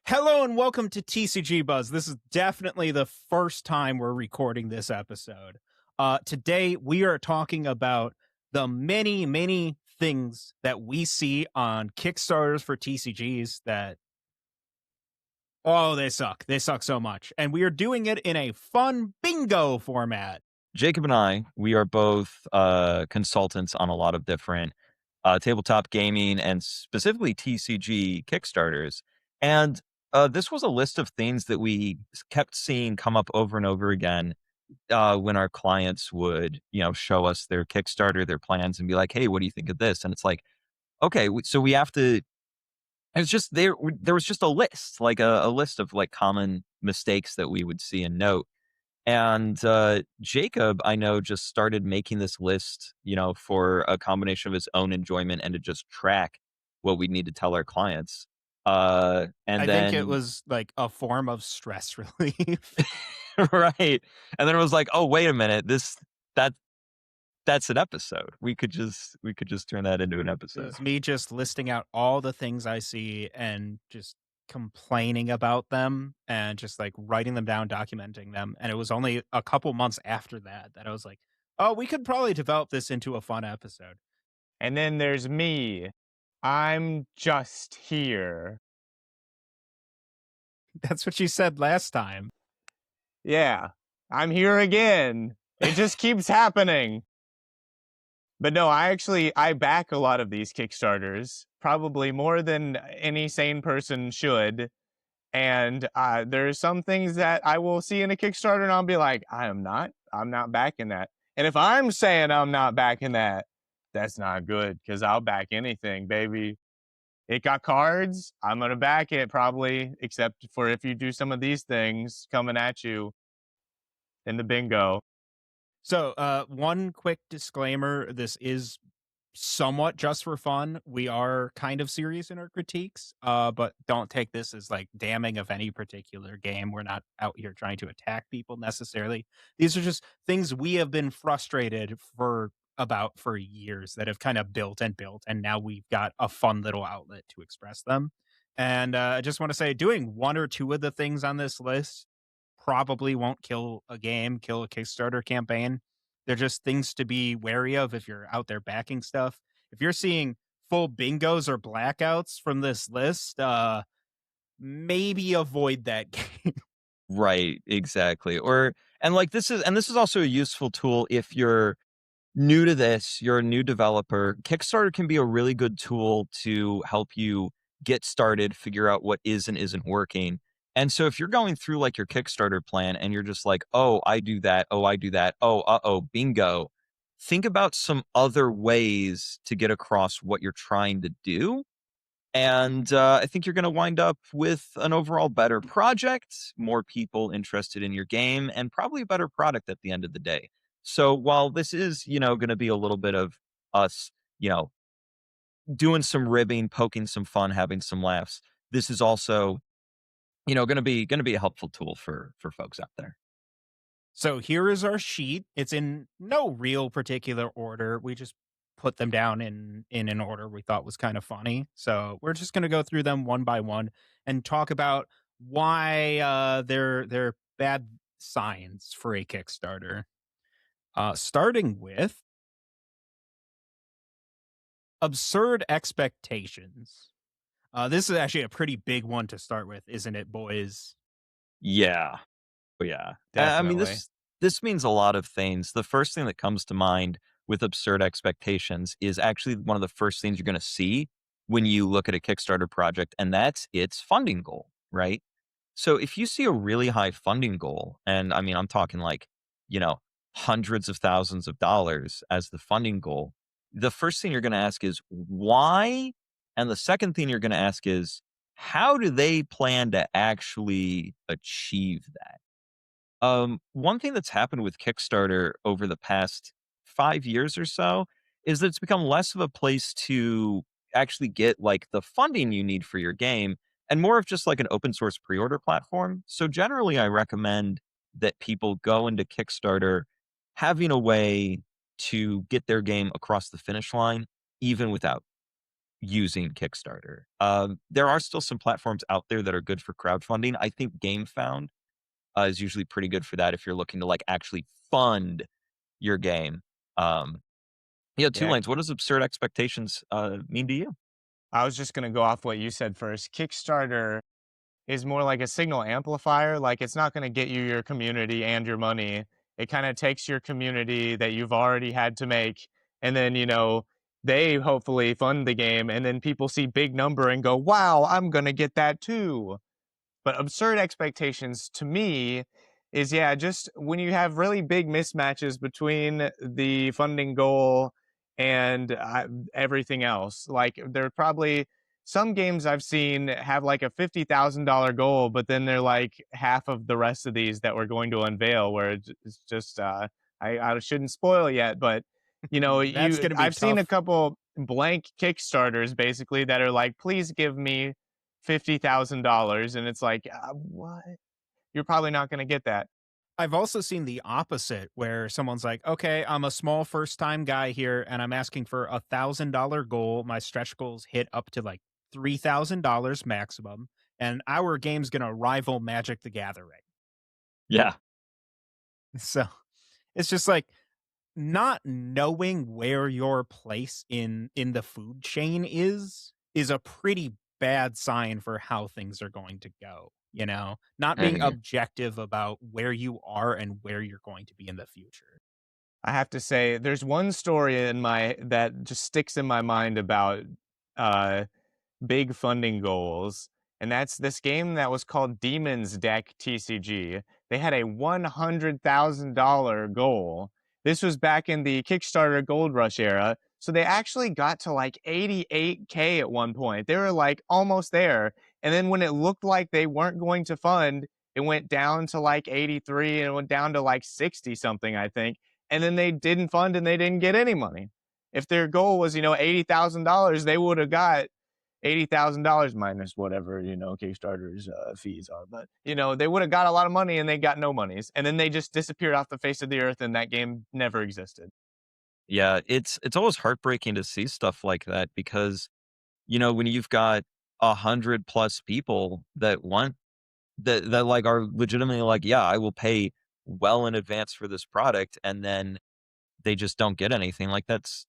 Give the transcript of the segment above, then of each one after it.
Hello and welcome to TCG Buzz. This is definitely the first time we're recording this episode. Today we are talking about the many things that we see on Kickstarters for TCGs that, oh, they suck. They suck so much. And we are doing it in a fun bingo format. Jacob and I, we are both consultants on a lot of different tabletop gaming and specifically TCG Kickstarters. And this was a list of things that we kept seeing come up over and over again when our clients would, show us their Kickstarter, their plans, and be like, "Hey, what do you think of this?" And it's like, okay, so we have to. It's just there. There was just a list, like a list of like common mistakes that we would see and note. And Jacob, I know, just started making this list, for a combination of his own enjoyment and to just track what we need to tell our clients. And I think it then, was like a form of stress relief. right. And then it was like, oh, wait a minute, that that's an episode. We could just turn that into an It episode. was me just listing out all the things I see and just complaining about them and just like writing them down, documenting them. And it was only a couple months after that I was like, oh, we could probably develop this into a fun episode. And then there's me. I'm just here. That's what you said last time. Yeah, I'm here again. It just keeps happening. But no, I back a lot of these Kickstarters, probably more than any sane person should. And there's some things that I will see in a Kickstarter and I'll be like, I'm not backing that. And if I'm saying I'm not backing that, that's not good because I'll back anything, baby. It got cards. I'm going to back it probably, except for if you do some of these things coming at you in the bingo. So, one quick disclaimer, this is somewhat just for fun. We are kind of serious in our critiques, but don't take this as like damning of any particular game. We're not out here trying to attack people necessarily. These are just things we have been frustrated for years that have kind of built and built, and now we've got a fun little outlet to express them. And I just want to say, doing one or two of the things on this list probably won't kill a game, kill a Kickstarter campaign. They're just things to be wary of if you're out there backing stuff. If you're seeing full bingos or blackouts from this list, maybe avoid that game. Right, exactly. And this is also a useful tool if you're new to this, you're a new developer. Kickstarter can be a really good tool to help you get started, figure out what is and isn't working. And so if you're going through like your Kickstarter plan and you're just like, oh, I do that. Oh, I do that. Oh, bingo. Think about some other ways to get across what you're trying to do. And I think you're going to wind up with an overall better project, more people interested in your game, and probably a better product at the end of the day. So while this is, going to be a little bit of us, doing some ribbing, poking some fun, having some laughs, this is also, going to be a helpful tool for folks out there. So here is our sheet. It's in no real particular order. We just put them down in an order we thought was kind of funny. So we're just going to go through them one by one and talk about why they're bad signs for a Kickstarter. Starting with absurd expectations. This is actually a pretty big one to start with, isn't it, boys? Yeah. Yeah. I mean, Definitely. this means a lot of things. The first thing that comes to mind with absurd expectations is actually one of the first things you're going to see when you look at a Kickstarter project, and that's its funding goal, right? So if you see a really high funding goal, and I mean, I'm talking like, you know, hundreds of thousands of dollars as the funding goal, the first thing you're going to ask is why? And the second thing you're going to ask is, how do they plan to actually achieve that? One thing that's happened with Kickstarter over the past 5 years or so is that it's become less of a place to actually get like the funding you need for your game and more of just like an open source pre-order platform. So generally, I recommend that people go into Kickstarter having a way to get their game across the finish line, even without, using Kickstarter. There are still some platforms out there that are good for crowdfunding. I think GameFound is usually pretty good for that if you're looking to like actually fund your game. Um, yeah, two Yeah, lanes. What does absurd expectations mean to you? I was just gonna go off what you said first. Kickstarter is more like a signal amplifier. Like it's not going to get you your community and your money. It kind of takes your community that you've already had to make, and then they hopefully fund the game, and then people see big number and go, "Wow, I'm going to get that too." But absurd expectations to me is, yeah, just when you have really big mismatches between the funding goal and everything else. Like there are probably some games I've seen have like a $50,000 goal, but then they're like half of the rest of these that we're going to unveil, where it's just I shouldn't spoil yet, but That's you gonna be I've seen a tough. couple blank Kickstarters basically that are like, please give me $50,000, and it's like, what? You're probably not going to get that. I've also seen the opposite where someone's like, okay, I'm a small first time guy here and I'm asking for $1,000 goal. My stretch goals hit up to like $3,000 maximum. And our game's going to rival Magic the Gathering. Yeah. So it's just like not knowing where your place in the food chain is a pretty bad sign for how things are going to go, you know? Not I being hear you. objective about where you are and where you're going to be in the future. I have to say, there's one story in my that just sticks in my mind about uh, big funding goals, and that's this game that was called Demon's Deck TCG. They had a $100,000 goal. This was back in the Kickstarter Gold Rush era. So they actually got to like 88K at one point. They were like almost there. And then when it looked like they weren't going to fund, it went down to like 83 and it went down to like 60 something, I think. And then they didn't fund and they didn't get any money. If their goal was, $80,000, they would have got $80,000 minus whatever, Kickstarter's fees are. But, they would have got a lot of money and they got no monies. And then they just disappeared off the face of the earth and that game never existed. Yeah, it's always heartbreaking to see stuff like that because, when you've got 100 plus people that want that like are legitimately like, yeah, I will pay well in advance for this product, and then they just don't get anything. Like that's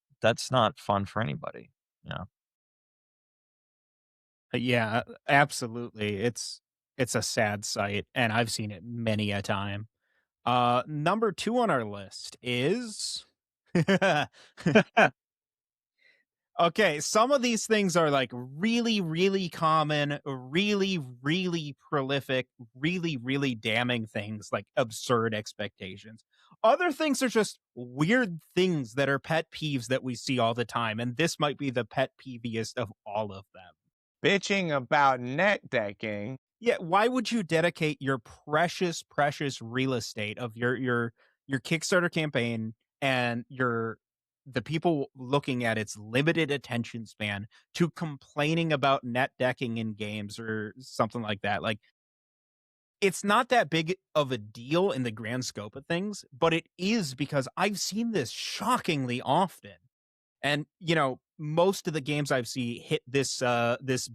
not fun for anybody. Yeah. Yeah, absolutely. It's a sad sight and I've seen it many a time. Number 2 on our list is okay, some of these things are like really, really common, really, really prolific, really, really damning things like absurd expectations. Other things are just weird things that are pet peeves that we see all the time. And this might be the pet peeviest of all of them. Bitching about net decking. Yeah, why would you dedicate your precious, precious real estate of your Kickstarter campaign and your the people looking at its limited attention span to complaining about net decking in games or something like that? Like, it's not that big of a deal in the grand scope of things, but it is because I've seen this shockingly often. And, most of the games I've seen hit this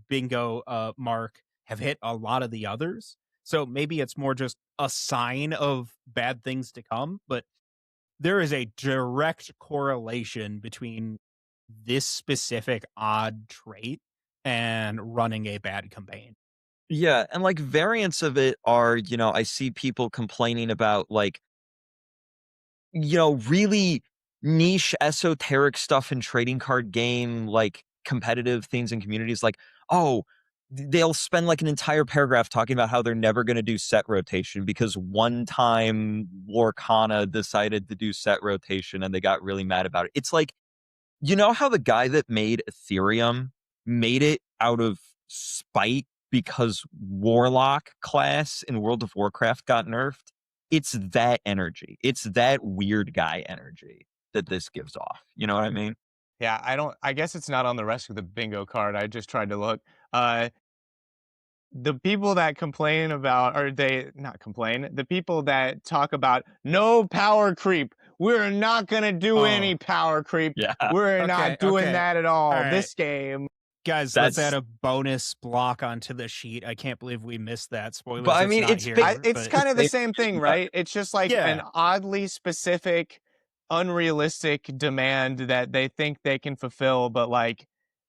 bingo mark have hit a lot of the others. So maybe it's more just a sign of bad things to come, but there is a direct correlation between this specific odd trait and running a bad campaign. Yeah, and like variants of it are, I see people complaining about like, really niche esoteric stuff in trading card game, like competitive things in communities like, oh, they'll spend like an entire paragraph talking about how they're never going to do set rotation because one time Lorcana decided to do set rotation and they got really mad about it. It's like, how the guy that made Ethereum made it out of spite because Warlock class in World of Warcraft got nerfed? It's that energy. It's that weird guy energy that this gives off. You know what I mean? Yeah, I guess it's not on the rest of the bingo card. I just tried to look. Uh, the people that complain about, or they not complain, the people that talk about no power creep. We're not going to do Oh, any power creep. Yeah. We're okay, not doing okay. that at All all. right. This game. Guys, let's add That's a bonus block onto the sheet. I can't believe we missed that. but Spoilers, I it's mean, not it's ba here, It's but it's kind of the same thing, basically right? It's just like an yeah, oddly specific, unrealistic demand that they think they can fulfill, but like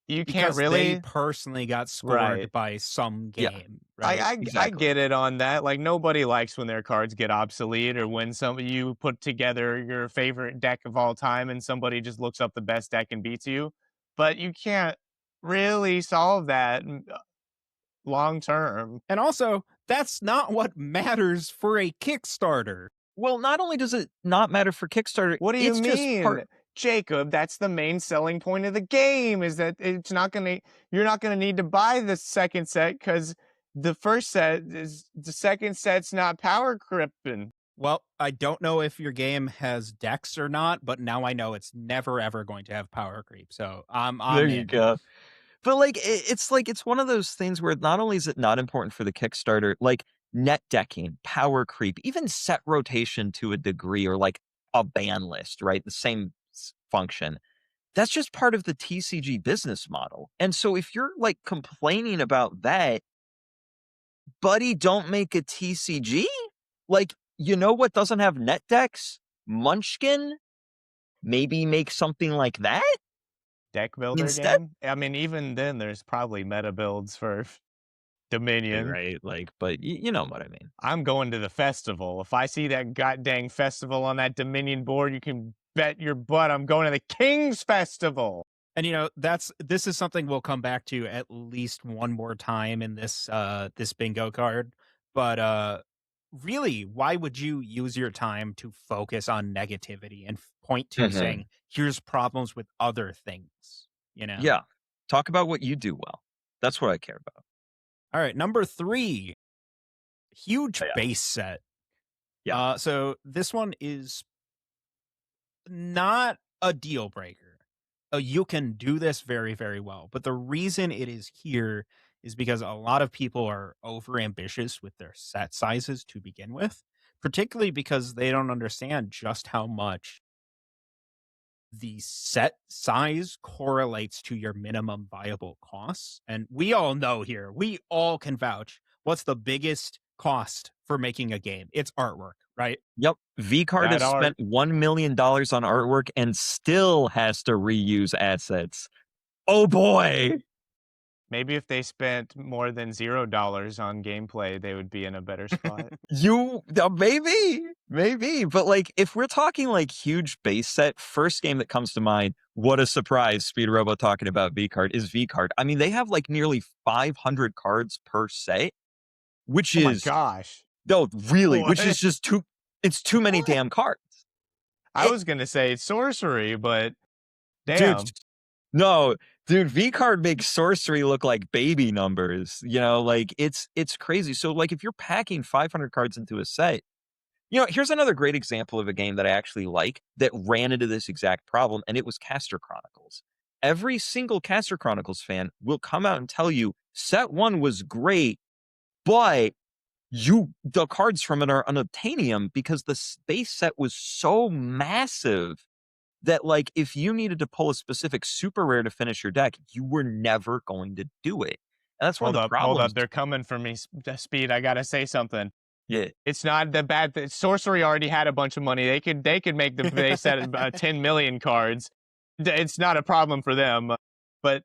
you can't because they really. personally got Right. scored by some yeah, game, I, right? I exactly. get it on that. Like nobody likes when their cards get obsolete or when some you put together your favorite deck of all time and somebody just looks up the best deck and beats you. But you can't really solve that long term. And also, that's not what matters for a Kickstarter. Well, not only does it not matter for Kickstarter, What do you it's just mean? part Jacob, that's the main selling point of the game is that it's not going to you're not going to need to buy the second set cuz the first set is the second set's not power cripping. Well, I don't know if your game has decks or not, but now I know it's never ever going to have power creep. So there I'm you in. go. But, like, it's one of those things where not only is it not important for the Kickstarter, like, net decking, power creep, even set rotation to a degree or, like, a ban list, right? The same function. That's just part of the TCG business model. And so if you're, like, complaining about that, buddy, don't make a TCG? Like, you know what doesn't have net decks? Munchkin? Maybe make something like that Deck builder instead? game? I mean, even then, there's probably meta builds for Dominion. Right? Like, but you know what I mean. I'm going to the festival. If I see that god dang festival on that Dominion board, you can bet your butt I'm going to the King's Festival. And this is something we'll come back to at least one more time in this bingo card. But really, why would you use your time to focus on negativity and point to Mhm. saying here's problems with other things, you know? Yeah. Talk about what you do well. That's what I care about. All right, number 3, huge Yeah. base set. Yeah. So this one is not a deal breaker. You can do this very, very well. But the reason it is here is because a lot of people are over ambitious with their set sizes to begin with, particularly because they don't understand just how much the set size correlates to your minimum viable costs. And we all know here, we all can vouch what's the biggest cost for making a game? It's artwork, right? Yep. V-Card That has art. spent $1 million on artwork and still has to reuse assets. Oh boy. Maybe if they spent more than $0 on gameplay, they would be in a better spot. Maybe. But like, if we're talking like huge base set, first game that comes to mind, what a surprise, Speed Robo talking about V-Card is V-Card. I mean, they have like nearly 500 cards per set, which Oh my is, gosh. no, really, which What? is just it's too many What? damn cards. I was going to say sorcery, but Dude, damn. no, dude, V-Card makes sorcery look like baby numbers, like, it's crazy. So, like, if you're packing 500 cards into a set, here's another great example of a game that I actually like that ran into this exact problem, and it was Caster Chronicles. Every single Caster Chronicles fan will come out and tell you, set 1 was great, but the cards from it are unobtainium because the base set was so massive that, like, if you needed to pull a specific super rare to finish your deck, you were never going to do it. And that's one of Hold the up, hold problems. up. They're coming for me, Speed. I gotta say something. Yeah. It's not the bad. Sorcery already had a bunch of money. They could make the base set 10 million cards. It's not a problem for them. But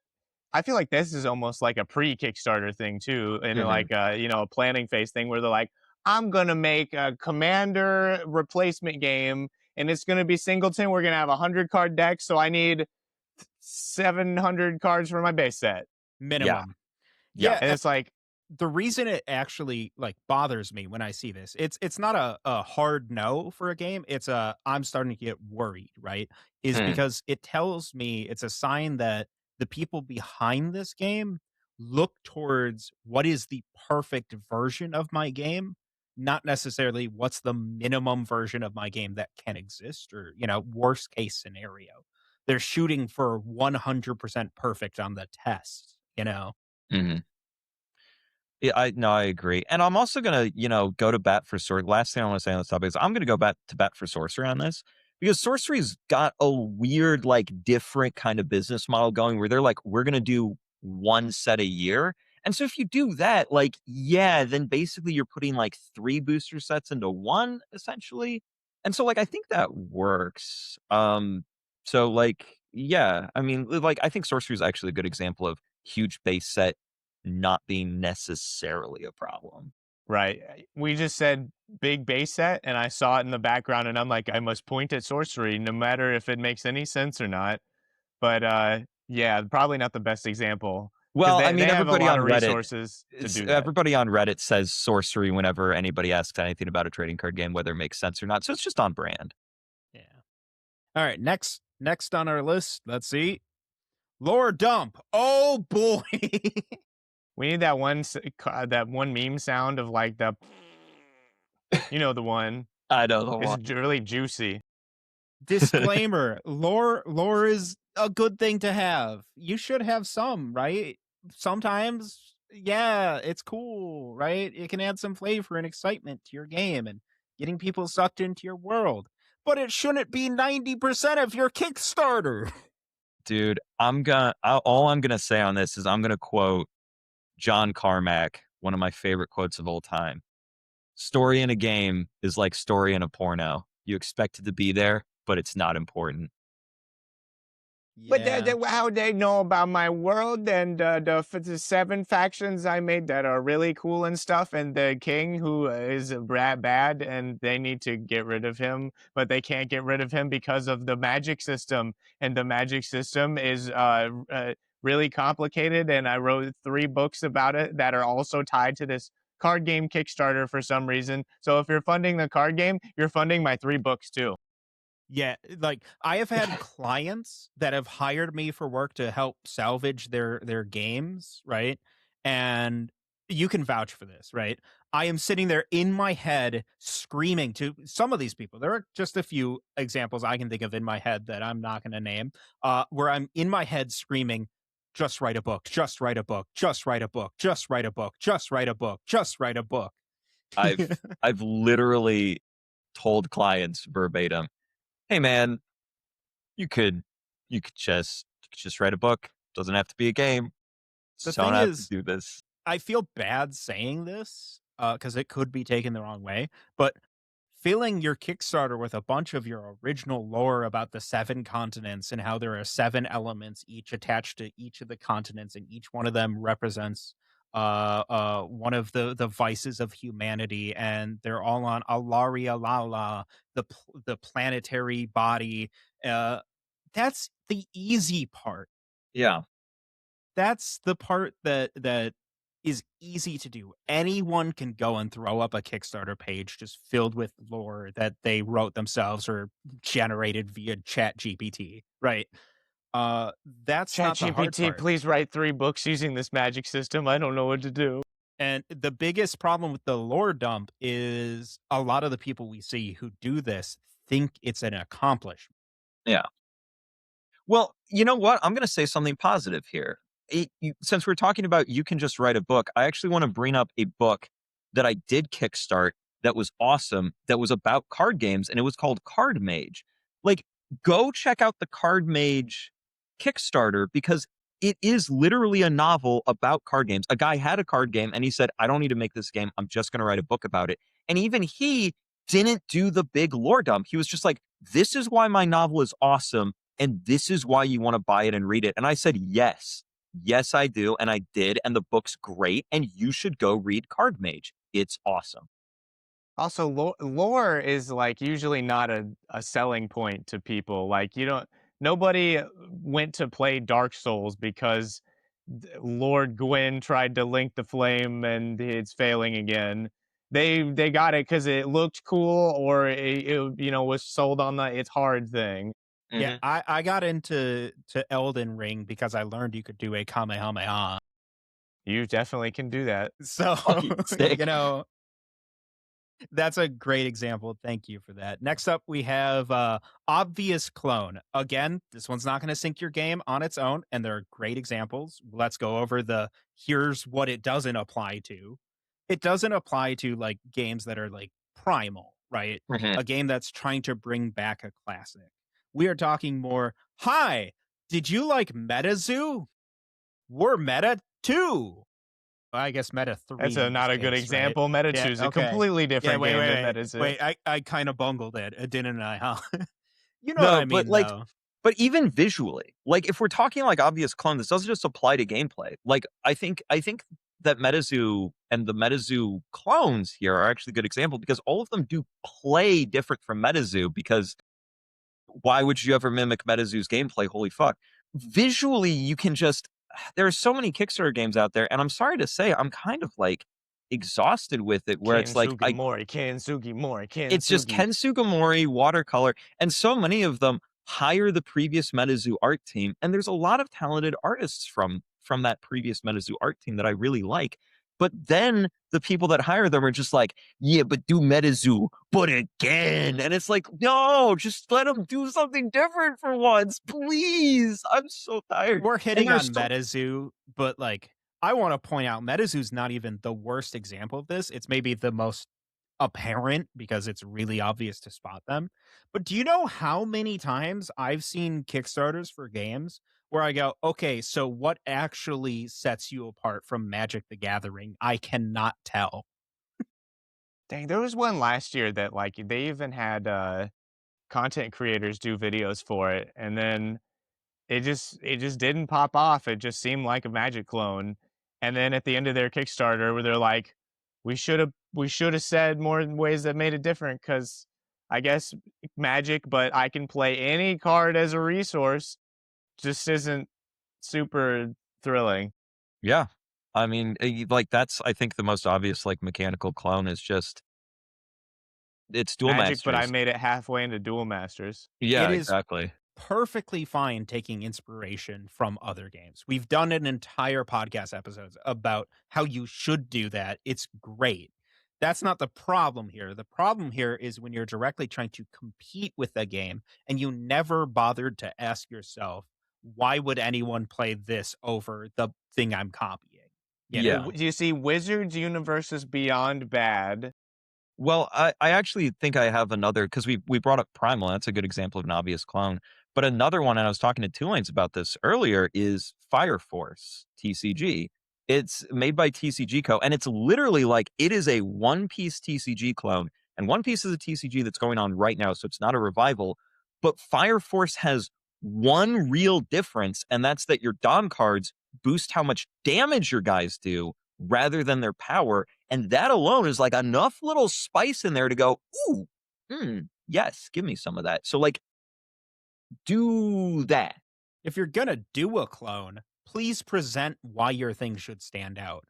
I feel like this is almost like a pre-Kickstarter thing too, and Mhm. like a planning phase thing where they're like, I'm gonna make a commander replacement game, and it's gonna be singleton. We're gonna have 100 card deck, so I need 700 cards for my base set. Yeah. Minimum. Yeah. Yeah, And it's like, the reason it actually like bothers me when I see this, it's not a hard no for a game. It's a I'm starting to get worried, right? Is Mm. because it tells me it's a sign that the people behind this game look towards what is the perfect version of my game, not necessarily what's the minimum version of my game that can exist or, worst case scenario. They're shooting for 100% perfect on the test. Mhm. Yeah, I agree. And I'm also gonna, go to bat for sorcery. Last thing I want to say on this topic is I'm gonna go back to bat for sorcery on this because sorcery's got a weird, like, different kind of business model going where they're like, we're gonna do one set a year. And so if you do that, like, yeah, then basically you're putting like 3 booster sets into one essentially. And so like I think that works. So like yeah, I mean like I think sorcery is actually a good example of huge base set not being necessarily a problem. Right. We just said big base set, and I saw it in the background, and I'm like, I must point at sorcery, no matter if it makes any sense or not. But yeah, probably not the best example because Well, I they mean, have a everybody lot on of Reddit resources to it's do that. everybody on Reddit says sorcery whenever anybody asks anything about a trading card game, whether it makes sense or not. So it's just on brand. Yeah. All right, next on our list, let's see. Lore dump. Oh boy. We need that that one meme sound of like the, you know, the one. I know the It's one. really juicy. Disclaimer, lore is a good thing to have. You should have some, right? Sometimes, yeah, it's cool, right? It can add some flavor and excitement to your game and getting people sucked into your world. But it shouldn't be 90% of your Kickstarter. Dude, all I'm gonna say on this is I'm gonna quote John Carmack, one of my favorite quotes of all time. Story in a game is like story in a porno. You expect it to be there, but it's not important. But Yeah. how they know about my world and the 7 factions I made that are really cool and stuff, and the king who is bad, and they need to get rid of him, but they can't get rid of him because of the magic system, and the magic system is really complicated. And I wrote 3 books about it that are also tied to this card game Kickstarter for some reason. So if you're funding the card game, you're funding my 3 books too. Yeah, like I have had clients that have hired me for work to help salvage their games, right? And you can vouch for this, right? I am sitting there in my head screaming to some of these people. There are just a few examples I can think of in my head that I'm not going to name, where I'm in my head screaming, just write a book, just write a book, just write a book, just write a book, just write a book, just write a book. I've literally told clients verbatim, "Hey man, you could you could just write a book. Doesn't have to be a game. The Just don't thing have to is, do this." I feel bad saying this because it could be taken the wrong way, but filling your Kickstarter with a bunch of your original lore about the 7 continents and how there are 7 elements each attached to each of the continents, and each one of them represents one of the vices of humanity, and they're all on Alaria Lala, the planetary body. Uh, that's the easy part. Yeah. That's the part that is easy to do. Anyone can go and throw up a Kickstarter page just filled with lore that they wrote themselves or generated via Chat GPT, right? That's not the hard ChatGPT, part. please write 3 books using this magic system. I don't know what to do. And the biggest problem with the lore dump is a lot of the people we see who do this think it's an accomplishment. Yeah. Well, you know what? I'm going to say something positive here. Since we're talking about you can just write a book, I actually want to bring up a book that I did kickstart that was awesome, that was about card games, and it was called Card Mage. Like, go check out the Card Mage Kickstarter because it is literally a novel about card games. A guy had a card game and he said, I don't need to make this game. I'm just going to write a book about it. And even he didn't do the big lore dump. He was just like, this is why my novel is awesome. And this is why you want to buy it and read it. And I said, yes. Yes, I do. And I did. And the book's great. And you should go read Card Mage. It's awesome. Also, lore is like usually not a selling point to people. Like, nobody went to play Dark Souls because Lord Gwyn tried to link the flame and it's failing again. They got it because it looked cool, or it was sold on the it's hard thing. Yeah, Mhm. I got into Elden Ring because I learned you could do a Kamehameha. You definitely can do that. So, Fucking sick. that's a great example. Thank you for that. Next up, we have Obvious Clone. Again, this one's not going to sync your game on its own, and there are great examples. Let's go over here's what it doesn't apply to. It doesn't apply to like games that are like primal, right? Mhm. A game that's trying to bring back a classic. We are talking more, hi, did you like MetaZoo? We're meta 2. I guess meta 3 That's in this not a good case, right? example. Meta Yeah, 2 is a okay. completely Yeah, different wait, game wait, than wait. Meta 2. Wait, I kinda bungled it, didn't I, huh? You know what No, I but mean, like, though. but even visually, like if we're talking like obvious clone, this doesn't just apply to gameplay. Like I think that MetaZoo and the MetaZoo clones here are actually a good example because all of them do play different from MetaZoo because why would you ever mimic MetaZoo's gameplay? Holy fuck. Visually, you can just there are so many Kickstarter games out there, and I'm sorry to say, I'm kind of like exhausted with it where it's like Kensugi Mori, Kensugi Mori, it's just Kensugi. Ken Sugimori, watercolor, and so many of them hire the previous MetaZoo art team, and there's a lot of talented artists from that previous MetaZoo art team that I really like. But then the people that hire them are just like, yeah, but do MetaZoo, but again. And it's like, no, just let them do something different for once, please. I'm so tired. We're And hitting there's on so MetaZoo, but, like, I wanna point out MetaZoo's not even the worst example of this. It's maybe the most apparent because it's really obvious to spot them. But do you know how many times I've seen Kickstarters for games where I go, "Okay, so what actually sets you apart from Magic: The Gathering? I cannot tell." Dang, there was one last year that like they even had content creators do videos for it, and then it just didn't pop off. It just seemed like a Magic clone. And then at the end of their Kickstarter, where they're like, we should have said more in ways that made it different because I guess Magic, but I can play any card as a resource. Just isn't super thrilling. yeah. I mean, like that's I think the most obvious like mechanical clone is just it's Duel Magic, but I Masters. made it halfway into Duel Masters. Yeah, It is exactly. perfectly fine taking inspiration from other games. We've done an entire podcast episodes about how you should do that. It's great. That's not the problem here. The problem here is when you're directly trying to compete with a game and you never bothered to ask yourself, why would anyone play this over the thing I'm copying? You Yeah. know? Do you see Wizards Universe is beyond bad? Well, I actually think I have another because we brought up Primal. That's a good example of an obvious clone. But another one, and I was talking to Two Lanes about this earlier, is Fire Force TCG. It's made by TCG Co. And it's literally like it is a One Piece TCG clone. And One Piece is a TCG that's going on right now, so it's not a revival. But Fire Force has one real difference, and that's that your Dom cards boost how much damage your guys do rather than their power. And that alone is like enough little spice in there to go, ooh, yes, give me some of that. So, like, do that. If you're going to do a clone, please present why your thing should stand out.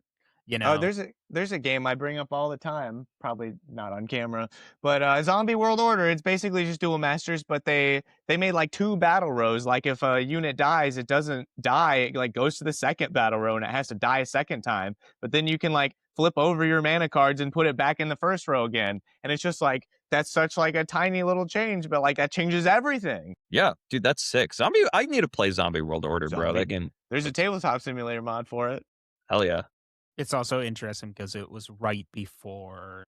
You Oh, know? there's a game I bring up all the time, probably not on camera, but Zombie World Order. It's basically just Duel Masters, but they made like two battle rows. Like if a unit dies, it doesn't die; it like goes to the second battle row, and it has to die a second time. But then you can like flip over your mana cards and put it back in the first row again, and it's just like that's such like a tiny little change, but like that changes everything. Yeah, dude, that's sick. Zombie, I need to play Zombie World Order, bro. That Zombie. game There's a looks tabletop simulator mod for it. hell yeah. It's also interesting because it was right before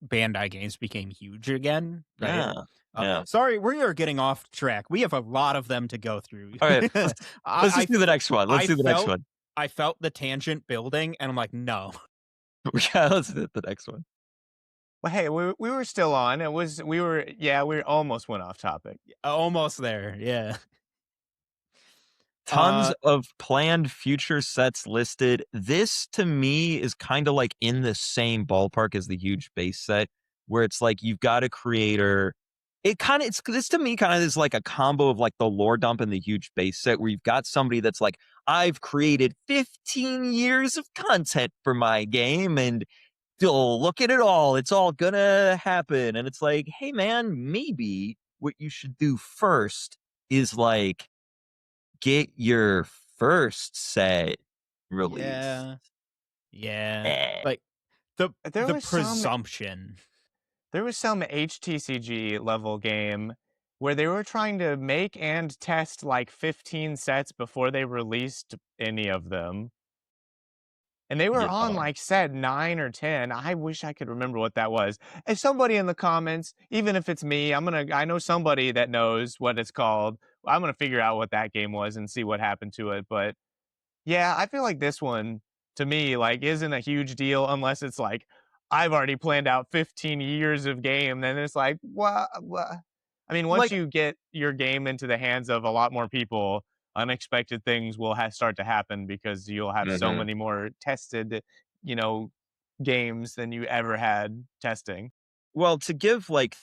Bandai games became huge again, right? Yeah, yeah. Sorry, we are getting off track. We have a lot of them to go through. All right, let's I, just do the next one. Let's I do the next felt one. I felt the tangent building, and I'm like, no. Yeah, let's do the next one. Well, hey, we were still on. It was we almost went off topic. Almost there. Yeah. Tons Uh, of planned future sets listed. This to me is kind of like in the same ballpark as the huge base set, where it's like you've got a creator. It kind of it's this to me kind of is like a combo of like the lore dump and the huge base set, where you've got somebody that's like, I've created 15 years of content for my game, and oh, look at it all. It's all gonna happen. And it's like, hey man, maybe what you should do first is like get your first set released. yeah. Yeah. Eh. Like the There the was some presumption. there was some HTCG level game where they were trying to make and test like 15 sets before they released any of them. And they were on Yeah. like set 9 or 10. I wish I could remember what that was. If somebody in the comments, even if it's me, I know somebody that knows what it's called. I'm gonna figure out what that game was and see what happened to it. But Yeah, I feel like this one to me like isn't a huge deal unless it's like I've already planned out 15 years of game. Then it's like what? I mean, once Like, you get your game into the hands of a lot more people, unexpected things will start to happen because you'll have so mhm. many more tested, you know, games than you ever had testing. Well, to give like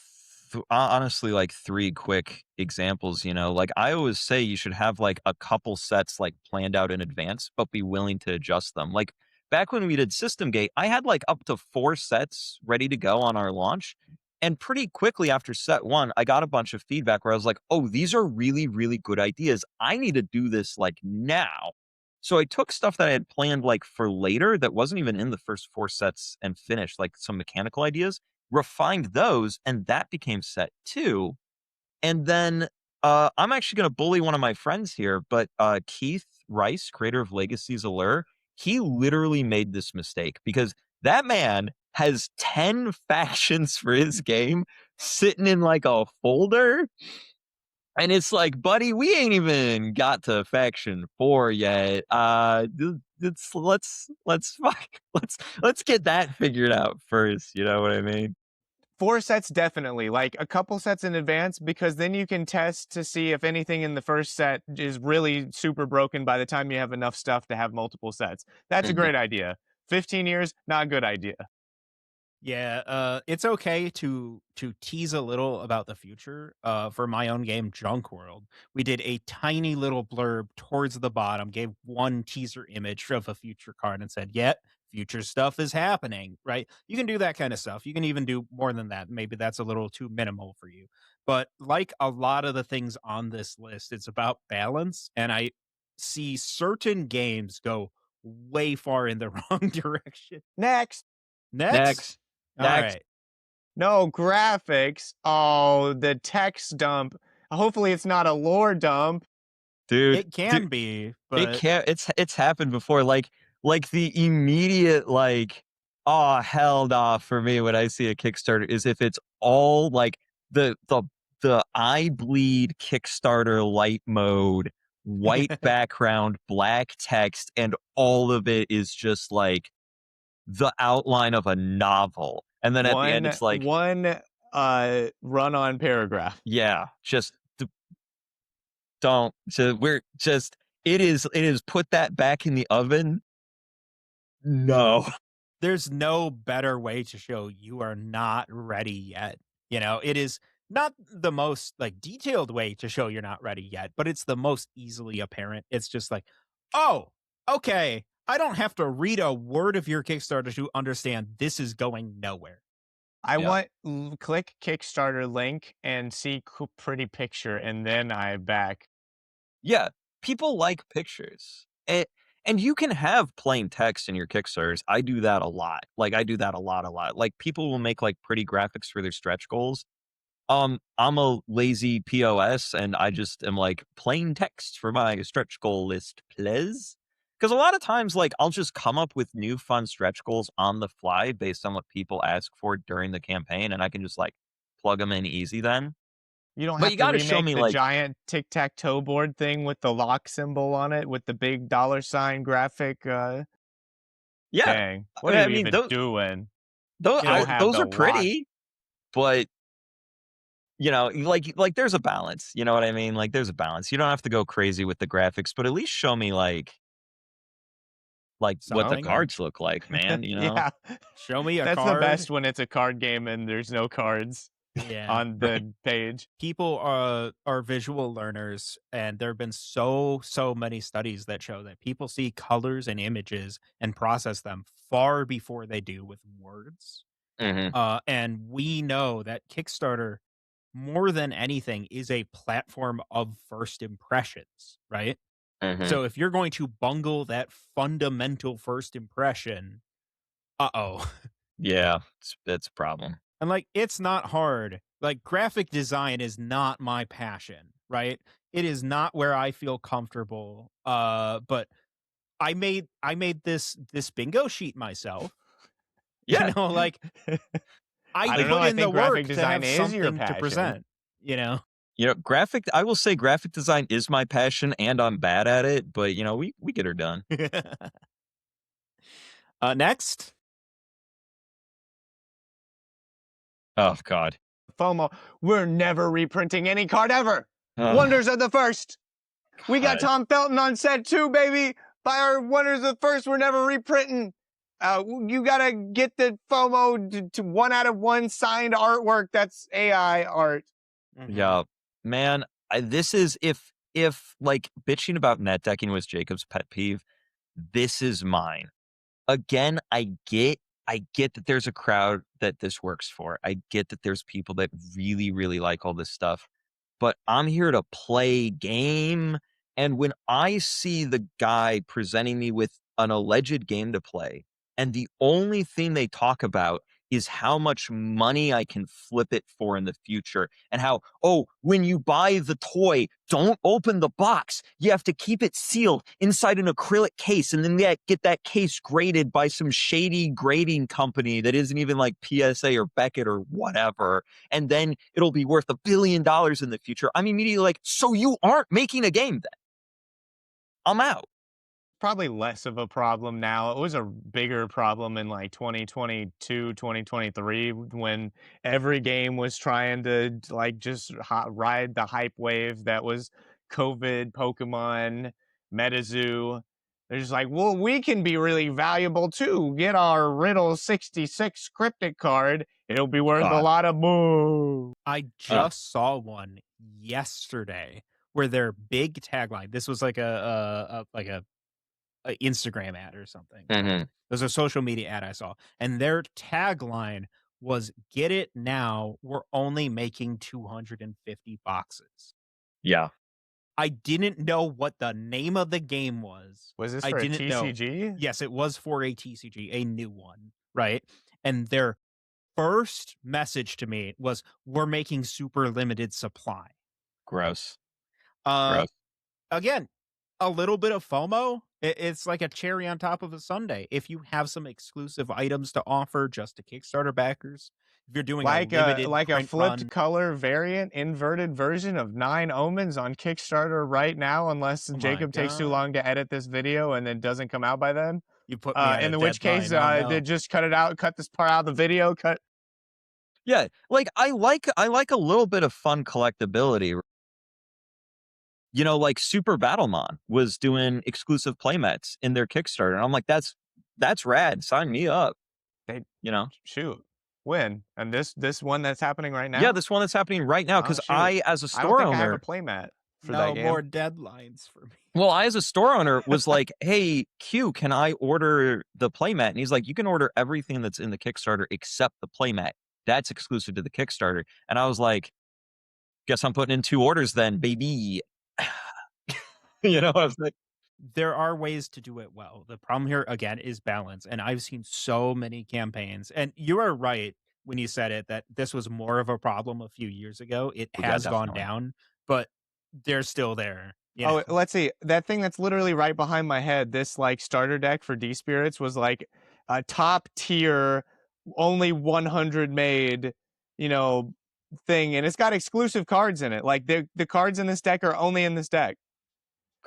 honestly like three quick examples, like I always say you should have like a couple sets like planned out in advance, but be willing to adjust them. Like back when we did System Gate, I had like up to 4 sets ready to go on our launch. And pretty quickly after set one, I got a bunch of feedback where I was like, oh, these are really, really good ideas. I need to do this like now. So I took stuff that I had planned like for later that wasn't even in the first 4 sets and finished like some mechanical ideas, refined those, and that became set two. And then I'm actually going to bully one of my friends here, but Keith Rice, creator of Legacy's Allure, he literally made this mistake because that man has 10 factions for his game sitting in like a folder. And it's like, buddy, we ain't even got to faction 4 yet. It's fuck, let's get that figured out first. You know what I mean? 4 sets definitely, like, a couple sets in advance, because then you can test to see if anything in the first set is really super broken by the time you have enough stuff to have multiple sets. That's a Mhm. great idea. 15 years, not a good idea. Yeah, it's okay to tease a little about the future. For my own game, Junk World, we did a tiny little blurb towards the bottom, gave one teaser image of a future card, and said, "Yet, future stuff is happening." Right? You can do that kind of stuff. You can even do more than that. Maybe that's a little too minimal for you. But like a lot of the things on this list, it's about balance, and I see certain games go way far in the wrong direction. Next. Next. Next, All next, right. No, graphics. Oh, the text dump. Hopefully it's not a lore dump. dude. It can be, It but can't. It's happened before. Like the immediate like, oh hell nah for me when I see a Kickstarter is if it's all like the the the eye bleed Kickstarter light mode, white background, black text, and all of it is just like the outline of a novel. And then at the end, One it's like, one run-on paragraph. yeah, just don't. So we're just. It is put that back in the oven. No. there's no better way to show you are not ready yet. It is not the most like detailed way to show you're not ready yet, but it's the most easily apparent. It's just like, oh, okay. I don't have to read a word of your Kickstarter to understand this is going nowhere. I Yeah. want click Kickstarter link and see pretty picture, and then I back. Yeah, people like pictures. And you can have plain text in your Kickstarters. I do that a lot. Like, I do that a lot. Like, people will make, like, pretty graphics for their stretch goals. I'm a lazy POS, and I just am like, "Plain text for my stretch goal list, please." Because a lot of times, like, I'll just come up with new fun stretch goals on the fly based on what people ask for during the campaign, and I can just, like, plug them in easy then. You don't But have you to gotta show remake me, the like, giant tic-tac-toe board thing with the lock symbol on it with the big dollar sign graphic. yeah. Dang, what are I you mean, even doing? Those You I don't have those the are lock. pretty, but, like, there's a balance, you know what I mean? Like, there's a balance. You don't have to go crazy with the graphics, but at least show me, like, what the Something. cards look like, man, you know? Yeah, Show me a that's the card. best when it's a card game and there's no cards Yeah. on Right. the page. People are visual learners, and there have been so many studies that show that people see colors and images and process them far before they do with words. Mhm, And we know that Kickstarter, more than anything, is a platform of first impressions, right? mhm. So if you're going to bungle that fundamental first impression, uh-oh. Yeah, it's a problem. And, like, it's not hard. Like, graphic design is not my passion, right? It is not where I feel comfortable. But I made this bingo sheet myself. Yeah, Like, I I don't like, know. put I in the think graphic work to design have is your something to passion. present, you know? You know, I will say graphic design is my passion and I'm bad at it, but you know, we get her done. Next. Oh God. FOMO. We're never reprinting any card ever. Oh, Wonders of the First. We got God. Tom Felton on set too, baby. By our Wonders of the First, we're never reprinting. You gotta get the FOMO to 1/1 signed artwork. That's AI art. Yeah, man, this is if like bitching about net decking was Jacob's pet peeve, this is mine. Again, I get that there's a crowd that this works for. I get that there's people that really, really like all this stuff, but I'm here to play game. And when I see the guy presenting me with an alleged game to play, and the only thing they talk about is how much money I can flip it for in the future, and how, oh, when you buy the toy, don't open the box. You have to keep it sealed inside an acrylic case, and then get that case graded by some shady grading company that isn't even like PSA or Beckett or whatever, and then it'll be worth $1 billion in the future. I'm immediately like, so you aren't making a game then? I'm out. Probably less of a problem now. It was a bigger problem in like 2022, 2023 when every game was trying to like just ride the hype wave that was COVID, Pokemon, MetaZoo. They're just like, well, we can be really valuable too. Get our Riddle 66 cryptic card. It'll be worth a God. lot of moo. I just saw one yesterday where their big tagline. This was like a Instagram ad or something. Mhm. There's a social media ad I saw, and their tagline was "Get it now. We're only making 250 boxes." Yeah. I didn't know what the name of the game was. Was this I for a didn't know. TCG? Yes, it was for a TCG, a new one, right? And their first message to me was, "We're making super limited supply." Gross. Uh, Gross. Again, a little bit of FOMO. It's like a cherry on top of a sundae. If you have some exclusive items to offer just to Kickstarter backers, if you're doing a limited Like a print flipped run, color variant, inverted version of 9 Omens on Kickstarter right now, unless oh my Jacob takes too god, long to edit this video and then doesn't come out by then. you put me at a In which case, deadline. Oh they no. just cut it out, cut this part out of the video, cut. Yeah, like I like a little bit of fun collectability. You know, like Super Battlemon was doing exclusive playmats in their Kickstarter, and I'm like, that's rad. Sign me up. They You know? shoot when and this one that's happening right Yeah, now. this one that's happening right now. Oh Because shoot, as a I don't store think I have a owner, playmat for that No game. more deadlines for me. well, I as a store owner was like, "Hey, Q, can I order the playmat?" And he's like, "You can order everything that's in the Kickstarter except the playmat. That's exclusive to the Kickstarter." And I was like, "Guess I'm putting in 2 orders then, baby." You know, I was like, There are ways to do it well. The problem here again is balance, and I've seen so many campaigns. And you are right when you said it that this was more of a problem a few years ago. It "Oh, yeah, has gone definitely." down, but they're still there. You Oh, know, let's see. That thing that's literally right behind my head, this like starter deck for D Spirits was like a top tier, only 100 made, you know, thing, and it's got exclusive cards in it. Like the cards in this deck are only in this deck.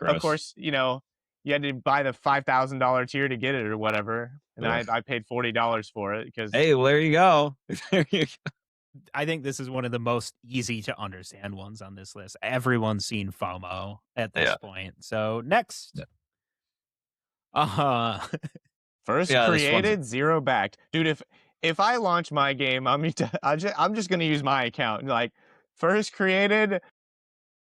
Of Gross. course, you know, you had to buy the $5,000 tier to get it or whatever, and Ugh. I paid $40 for it because Hey, well, there you go. There you go. I think this is one of the most easy to understand ones on this list. Everyone's seen FOMO at this Yeah. point. So next, Yeah. uh first Yeah, this one's created, zero backed, dude. If I launch my game, I'm just gonna use my account. Like first created,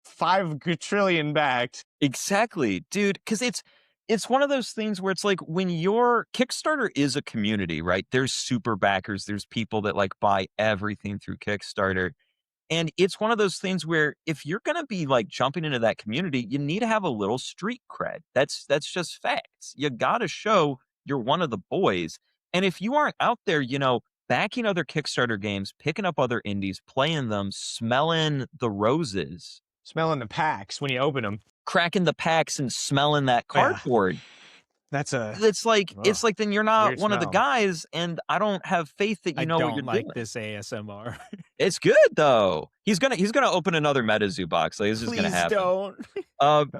5 trillion backed. exactly, dude, because it's one of those things where it's like when your Kickstarter is a community, right? There's super backers, there's people that like buy everything through Kickstarter. And it's one of those things where if you're gonna be like jumping into that community, you need to have a little street cred. That's just facts. You gotta show you're one of the boys. And if you aren't out there, you know, backing other Kickstarter games, picking up other indies, playing them, smelling the roses, Smelling the packs when you open them. cracking the packs and smelling that Yeah. cardboard. That's a It's like then you're not weird one of the smell. guys, and I don't have faith that I you know what you're don't like doing. this ASMR. It's good though. He's gonna open another MetaZoo box. Like, this is gonna Please happen. don't.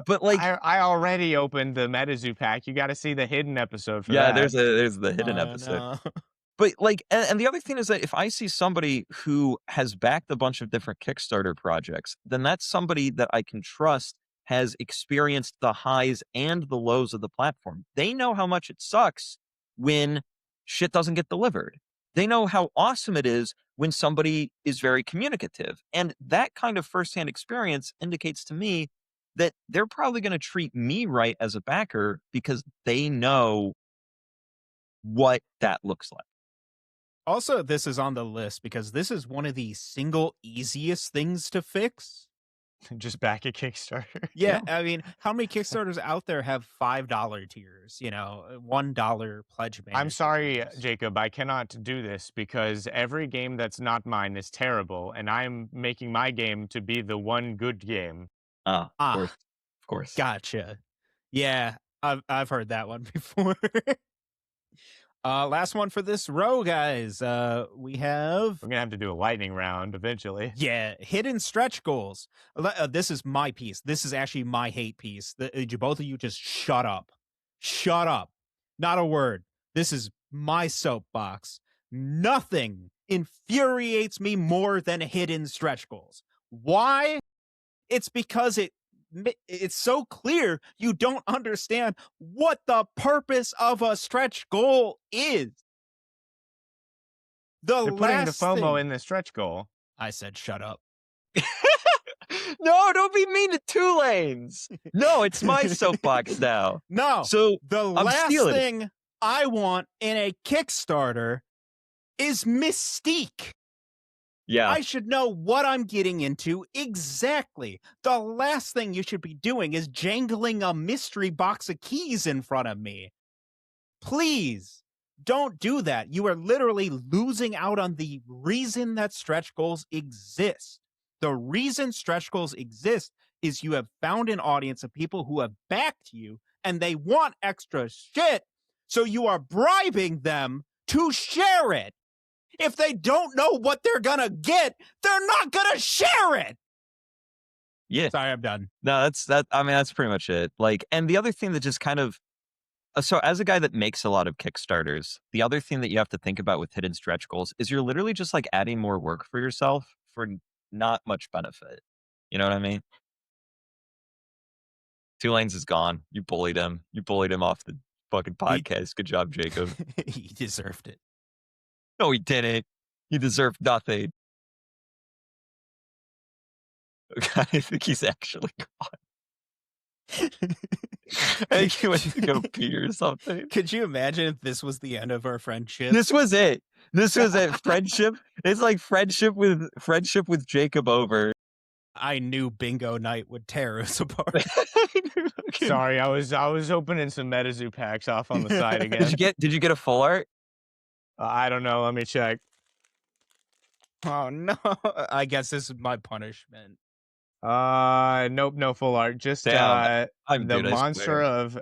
But like, I already opened the MetaZoo pack. You got to see the hidden episode for yeah, that. there's the hidden Oh, episode. no. But like, and the other thing is that if I see somebody who has backed a bunch of different Kickstarter projects, then that's somebody that I can trust has experienced the highs and the lows of the platform. They know how much it sucks when shit doesn't get delivered. They know how awesome it is when somebody is very communicative. And that kind of firsthand experience indicates to me that they're probably going to treat me right as a backer because they know what that looks like. Also, this is on the list because this is one of the single easiest things to fix. Just back a Kickstarter. Yeah, I mean, how many Kickstarters out there have $5 tiers? You know, $1 pledge I'm manager sorry, tiers? Jacob. I cannot do this because every game that's not mine is terrible, and I'm making my game to be the one good game. Of course. Ah, Of course. gotcha. Yeah, I've heard that one before. Last one for this row, guys. We have We're gonna have to do a lightning round eventually. yeah, hidden stretch goals. This is my piece. This is actually my hate piece. Both of you just shut up. Shut up. Not a word. This is my soapbox. Nothing infuriates me more than hidden stretch goals. Why? It's because it's so clear you don't understand what the purpose of a stretch goal is. They're putting the last FOMO thing- in the stretch goal. I said shut up. No, don't be mean to Two Lanes. No, it's my soapbox now. No. So The I'm last stealing it. thing I want in a Kickstarter is mystique. Yeah. I should know what I'm getting into exactly. The last thing you should be doing is jangling a mystery box of keys in front of me. Please don't do that. You are literally losing out on the reason that stretch goals exist. The reason stretch goals exist is you have found an audience of people who have backed you and they want extra shit. So you are bribing them to share it. If they don't know what they're gonna get, they're not gonna share it. Yeah. Sorry, I'm done. No, that's pretty much it. Like, and the other thing that just kind of, so as a guy that makes a lot of Kickstarters, the other thing that you have to think about with hidden stretch goals is you're literally just like adding more work for yourself for not much benefit. You know what I mean? Two Lanes is gone. You bullied him. You bullied him off the fucking podcast. Good job, Jacob. He deserved it. No, he didn't. He deserved nothing. I think he's actually gone. I think he went to go pee or something. Could you imagine if this was the end of our friendship? This was it. This was it. Friendship. It's like friendship with Jacob over. I knew bingo night would tear us apart. Sorry, I was opening some MetaZoo packs off on the side again. Did you get a full art? I don't know. Let me check. Oh no! I guess this is my punishment. Nope, no full art. Just Damn, the dude, I monster swear. of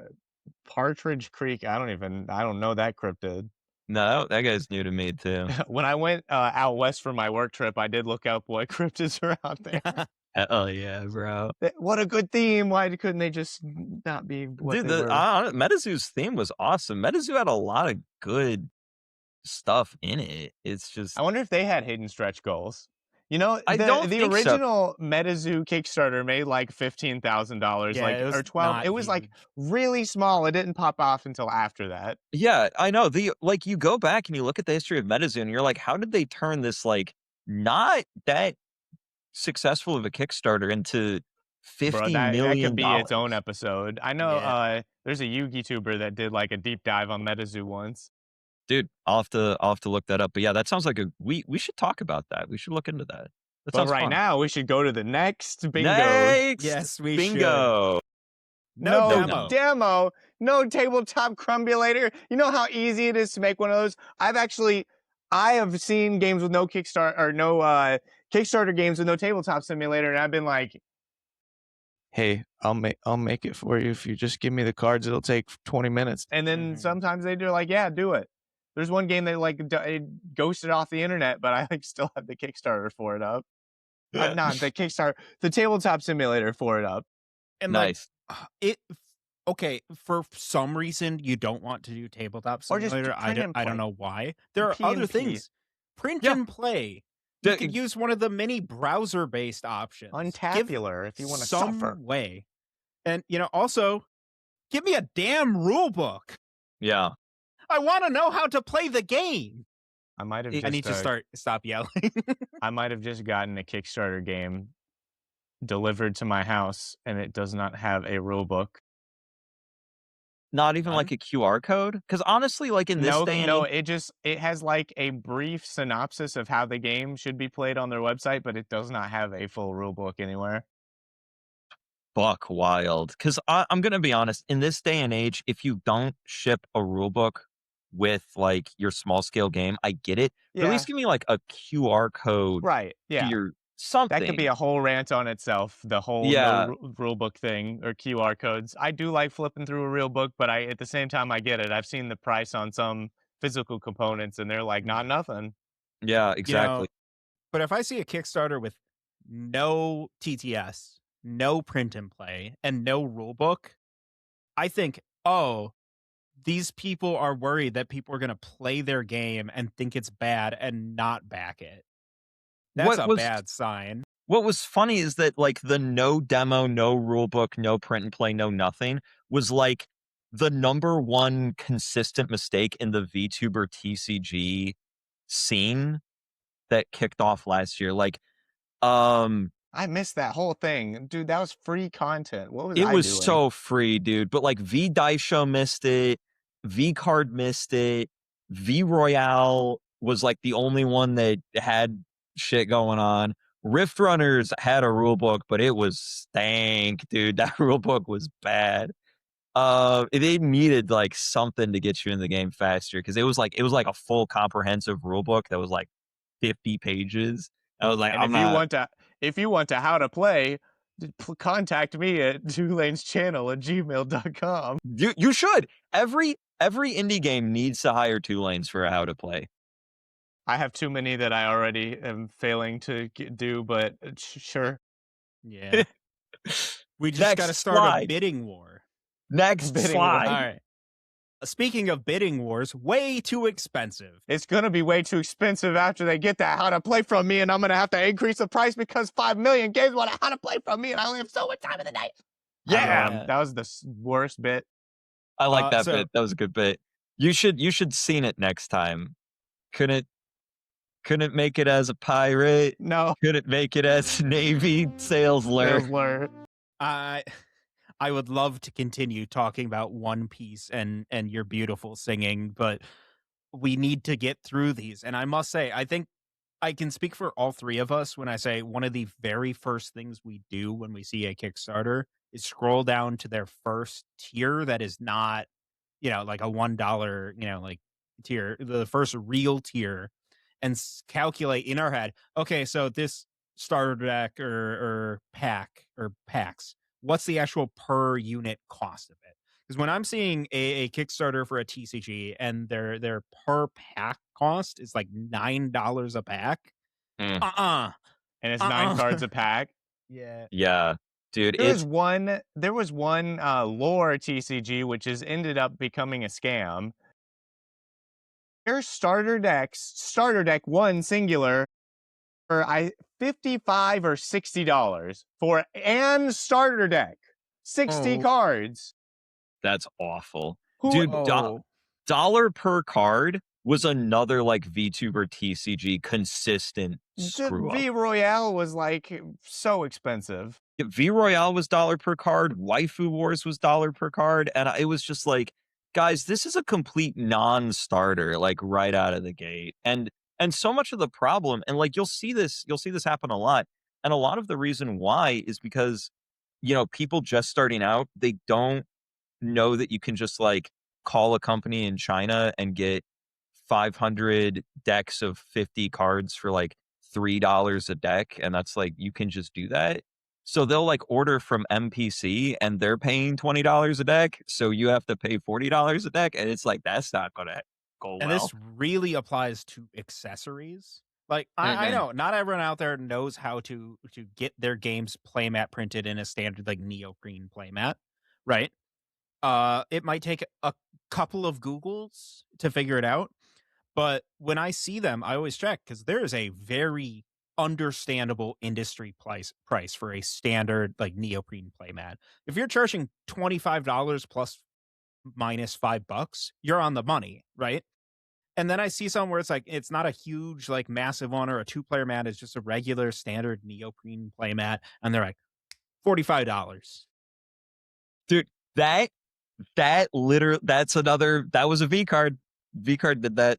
Partridge Creek. I don't know that cryptid. No, that guy's new to me too. When I went out west for my work trip, I did look up what cryptids are out there. Oh yeah, bro. What a good theme. Why couldn't they just not be what Dude, they were? MetaZoo's theme was awesome. MetaZoo had a lot of good stuff in it. It's just, I wonder if they had hidden stretch goals. You know, I the don't think so. original MetaZoo Kickstarter made like $15,000, Yeah, like it was or 12. not It was like huge. really small. It didn't pop off until after that. yeah, I know. Like you go back and you look at the history of MetaZoo and you're like, how did they turn this like not that successful of a Kickstarter into Bro, $50 that million? could be its own episode. I know Yeah. there's a YouTuber that did like a deep dive on MetaZoo once. Dude, I'll have to look that up. But yeah, that sounds like we should talk about that. We should look into that. That But sounds right fun. now, we should go to the next bingo. Next Yes, we bingo. No demo. No tabletop crumbulator. You know how easy it is to make one of those? I have seen games with no Kickstarter or no Kickstarter games with no tabletop simulator, and I've been like, "Hey, I'll make it for you if you just give me the cards. It'll take 20 minutes." And then Mhm. sometimes they do like, "Yeah, do it." There's one game that like it ghosted off the internet, but I like still have the Kickstarter for it up. not the Kickstarter, the tabletop simulator for it up. And like Nice. it okay, for some reason you don't want to do tabletop Or just simulator. print and I don't play. know why. There are P other and P. things. Print Yeah. and play. You could The- use one of the many browser-based options. Give Untabular if you want to some suffer. way. And also give me a damn rule book. yeah. I want to know how to play the game. I might have It- I need just to stop yelling. I might have just gotten a Kickstarter game delivered to my house and it does not have a rule book. Not even None? like a QR code? Because honestly, like in this day and No, age, it has like a brief synopsis of how the game should be played on their website, but it does not have a full rule book anywhere. buck wild. Because I'm gonna be honest, in this day and age, if you don't ship a rule book with like your small scale game, I get it. But at Yeah, least give me like a QR code right. to Yeah. your That could be something. a whole rant on itself, the whole Yeah, rule book thing or QR codes. I do like flipping through a real book, but at the same time I get it. I've seen the price on some physical components and they're like not nothing. yeah, you know, exactly. but if I see a Kickstarter with no TTS, no print and play, and no rule book, I think, oh, these people are worried that people are going to play their game and think it's bad and not back it. That's What a was bad sign. what was funny is that like the no demo, no rule book, no print and play, no nothing was like the number one consistent mistake in the VTuber TCG scene that kicked off last year. Like, I missed that whole thing. Dude, that was free content. What was it I was doing? so free, dude. But like V Dice Show missed it, V Card missed it, V Royale was like the only one that had shit going on. Rift Runners had a rule book, but it was stank, dude. That rule book was bad. They needed like something to get you in the game faster because it was like a full comprehensive rule book that was like 50 pages. I was like, And I'm not. if you want to how to play, contact me at twolaneschannel@gmail.com. You should. Every indie game needs to hire 2 lanes for how to play. I have too many that I already am failing to do, but sure. Yeah. We just Next got to start a slide. bidding war. Next Bidding war. slide. All right. Speaking of bidding wars, way too expensive. It's going to be way too expensive after they get that how to play from me, and I'm going to have to increase the price because 5 million games want how to play from me, and I only have so much time in the day. Yeah. That was the worst bit. I like that so- bit. That was a good bit. You should seen it next time. Couldn't make it as a pirate. No. Couldn't make it as Navy salesler. Sizzler. I would love to continue talking about One Piece and your beautiful singing, but we need to get through these. And I must say, I think I can speak for all three of us when I say one of the very first things we do when we see a Kickstarter is scroll down to their first tier that is not, like a $1, like tier, the first real tier, and calculate in our head, okay, so this starter deck or pack or packs, what's the actual per unit cost of it? Because when I'm seeing a Kickstarter for a TCG and their per pack cost is like $9 a pack, Mm. And it's 9 cards a pack. Yeah. Yeah, dude. There was one lore TCG which has ended up becoming a scam. Their starter deck 1 singular for $55 or $60 for an starter deck. 60 Oh. cards. That's awful. Who Dude, Oh. dollar per card was another like VTuber TCG consistent the screw up. V Royale was like so expensive. V Royale was dollar per card. Waifu Wars was dollar per card, and it was just like, guys, this is a complete non-starter, like right out of the gate. And so much of the problem, and like you'll see this happen a lot. And a lot of the reason why is because, people just starting out, they don't know that you can just like call a company in China and get 500 decks of 50 cards for like $3 a deck, and that's like you can just do that. So they'll like order from MPC and they're paying $20 a deck, so you have to pay $40 a deck, and it's like that's not gonna go And well. this really applies to accessories. Like I Mm-mm. know not everyone out there knows how to get their games playmat printed in a standard like neoprene playmat, right? It might take a couple of Googles to figure it out, but when I see them, I always check because there is a very understandable industry price for a standard like neoprene playmat. If you're charging $25 plus minus $5, you're on the money, right? And then I see some where it's like it's not a huge, like massive one or a two-player mat, it's just a regular standard neoprene playmat, and they're like $45. Dude, that's another, that was a V card. V card did that.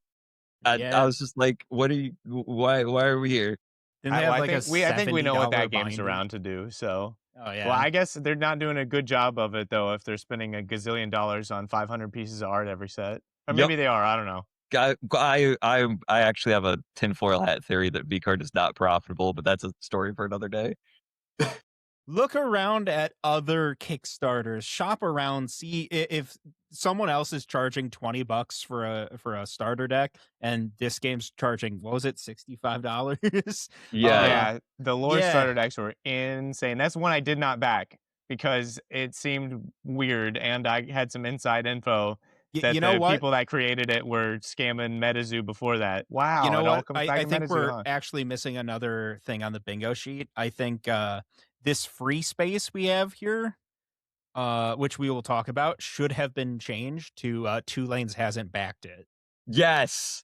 I Yeah. was just like, what are you, why are we here? Didn't they have like a I think we know what $70 that game's binding? around to do. So, Oh well, yeah. I guess they're not doing a good job of it though. If they're spending a gazillion dollars on 500 pieces of art every set, or Yep. maybe they are. I don't know. I actually have a tinfoil hat theory that V card is not profitable, but that's a story for another day. Look around at other Kickstarters, shop around, see if someone else is charging $20 for a starter deck, and this game's charging, what was it, $65? Yeah. Yeah, the lore Yeah. starter decks were insane. That's one I did not back because it seemed weird, and I had some inside info that You know the what? people that created it were scamming MetaZoo before that. You Wow, know it all what? comes back I to think MetaZoo, we're huh? actually missing another thing on the bingo sheet. I think this free space we have here, which we will talk about, should have been changed to Two Lanes hasn't backed it. Yes.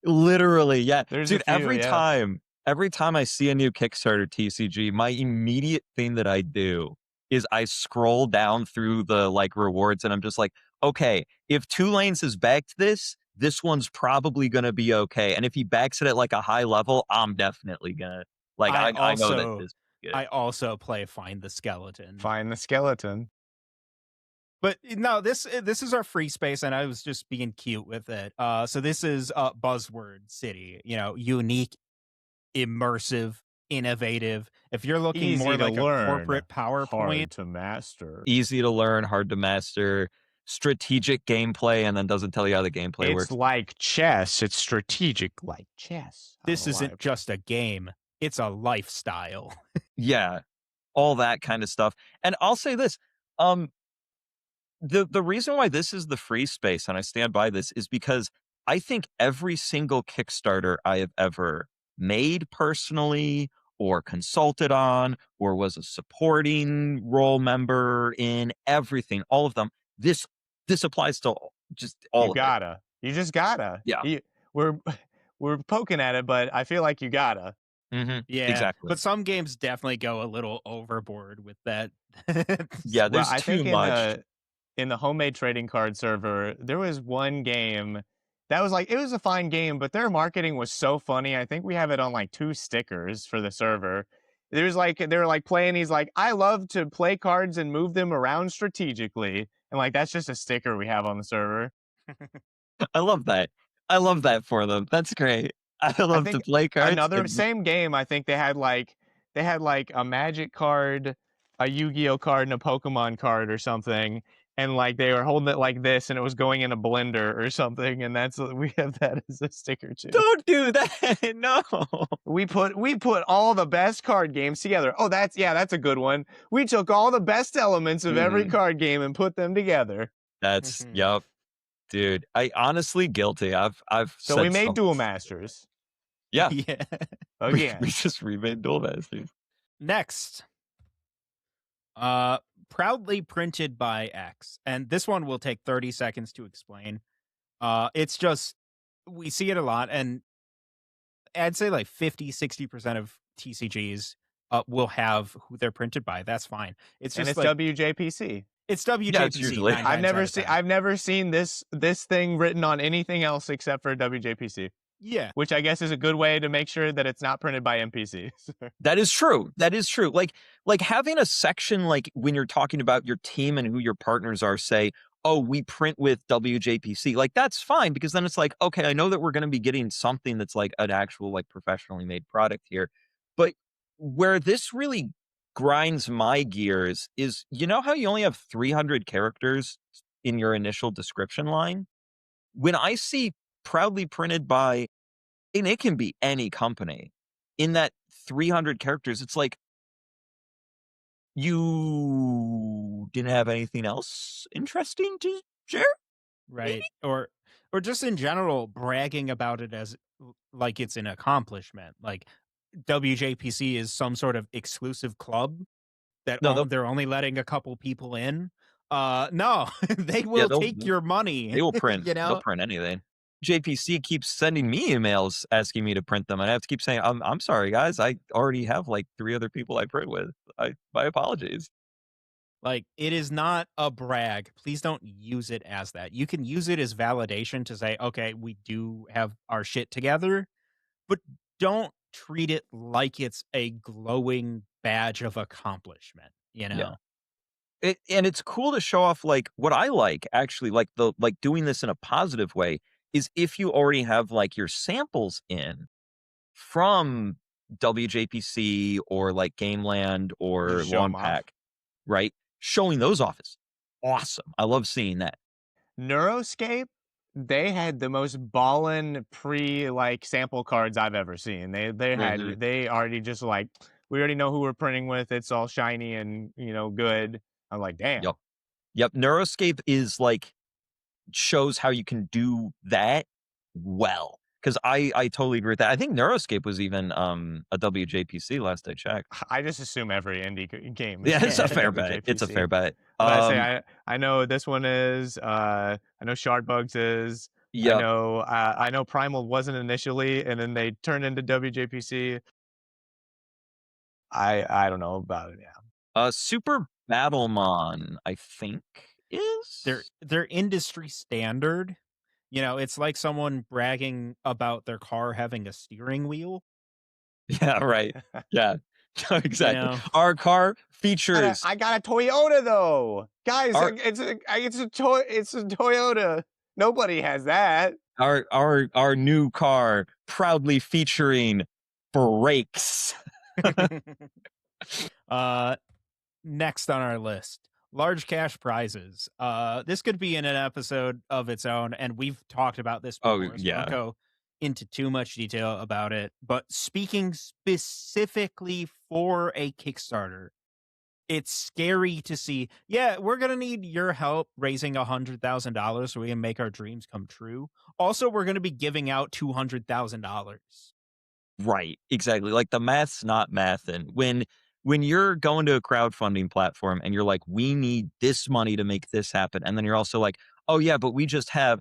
Literally, yeah. There's a Dude, few, yeah. every time I see a new Kickstarter TCG, my immediate thing that I do is I scroll down through the like rewards and I'm just like, okay, if Two Lanes has backed this, this one's probably gonna be okay. And if he backs it at like a high level, I'm definitely gonna like I I know that also this is good. I also play Find the Skeleton. Find the skeleton. But no, this is our free space, and I was just being cute with it. So this is Buzzword City. You know, unique, immersive, innovative. If you're looking more Easy to like a learn, corporate PowerPoint, hard to master. Easy to learn, hard to master, strategic gameplay, and then doesn't tell you how the gameplay It's works. like chess. It's strategic like chess. this isn't just a game; it's a lifestyle. Yeah, all that kind of stuff. And I'll say this, um, the reason why this is the free space, and I stand by this, is because I think every single Kickstarter I have ever made personally, or consulted on, or was a supporting role member in, everything, all of them. This applies to just You all of it. gotta. You just gotta. Yeah. We're we're poking at it, but I feel like you gotta. Yeah, Exactly. but some games definitely go a little overboard with that. Yeah, Well, there's I too think much. in the homemade trading card server, there was one game that was like it was a fine game, but their marketing was so funny. I think we have it on like 2 stickers for the server. There's like they were like playing. He's like, I love to play cards and move them around strategically, and like that's just a sticker we have on the server. I love that. I love that for them. That's great. I I love to think play cards another and same game, I think they had like a Magic card, a Yu-Gi-Oh card, and a Pokemon card or something, and like they were holding it like this, and it was going in a blender or something, and that's we have that as a sticker too. don't do that. No. We put all the best card games together. Oh, that's a good one. We took all the best elements of every Mhm. card game and put them together. That's yep, dude. I honestly guilty. I've So we said made some. Duel Masters Yeah, Yeah. we again. just remade Duel Masters. Next, proudly printed by X, and this one will take 30 seconds to explain. It's just we see it a lot, and I'd say like 50-60% of TCGs will have who they're printed by. That's fine. It's And just it's like WJPC. it's Yeah, it's WJPC usually. 9 times out of 10. I've never seen this thing written on anything else except for WJPC, Yeah. which I guess is a good way to make sure that it's not printed by NPCs. That is true. That is true. Like having a section like when you're talking about your team and who your partners are, say, oh, we print with WJPC. Like that's fine because then it's like, okay, I know that we're going to be getting something that's like an actual like professionally made product here. But where this really grinds my gears is, you know how you only have 300 characters in your initial description line? When I see proudly printed by and it can be any company. In that 300 characters, it's like, you didn't have anything else interesting to share? Maybe? Right. Or just in general bragging about it as like it's an accomplishment. Like WJPC is some sort of exclusive club that No, they'll they're only letting a couple people in. No, they yeah, will take your money, they will print. you They'll know? print anything. JPC keeps sending me emails asking me to print them, and I have to keep saying, I'm sorry, guys. I already have, like, 3 other people I print with. My apologies." Like, it is not a brag. Please don't use it as that. You can use it as validation to say, "Okay, we do have our shit together," but don't treat it like it's a glowing badge of accomplishment, you Yeah. know? And it's cool to show off, like, what I like, actually, like, doing this in a positive way is if you already have, like, your samples in from WJPC or, like, Gameland You or just show Long them off. Pack, right? Showing those off is awesome. I love seeing that. Neuroscape, they had the most ballin' like sample cards I've ever seen. Mhm. They already just like, we already know who we're printing with. It's all shiny and good. I'm like, damn. Yep. Yep. Neuroscape is, like, shows how you can do that well. Because I totally agree with that. I think Neuroscape was even, a WJPC last I checked. I just assume every indie game is Yeah, it's a a fair bet. It's a WJPC. fair bet. But I say I know this one is. I know Shardbugs is. Yep. I know Primal wasn't initially, and then they turned into WJPC. I don't know about it. Yeah. Super Battlemon, I think, is? They're industry standard. You know, it's like someone bragging about their car having a steering wheel, Yeah, right. Yeah. you Exactly. know? Our car features I got a Toyota though, guys. our It's a Toyota. Nobody has that. our new car proudly featuring brakes. uh Next on our list, large cash prizes. This could be in an episode of its own, and we've talked about this Oh, before, so we won't yeah. go into too much detail about it. But speaking specifically for a Kickstarter, it's scary to see. Yeah, we're gonna need your help raising $100,000 so we can make our dreams come true. Also, we're gonna be giving out $200,000. Right, exactly, like, the math's not mathin'. When you're going to a crowdfunding platform and you're like, "We need this money to make this happen," and then you're also like, "Oh, yeah, but we just have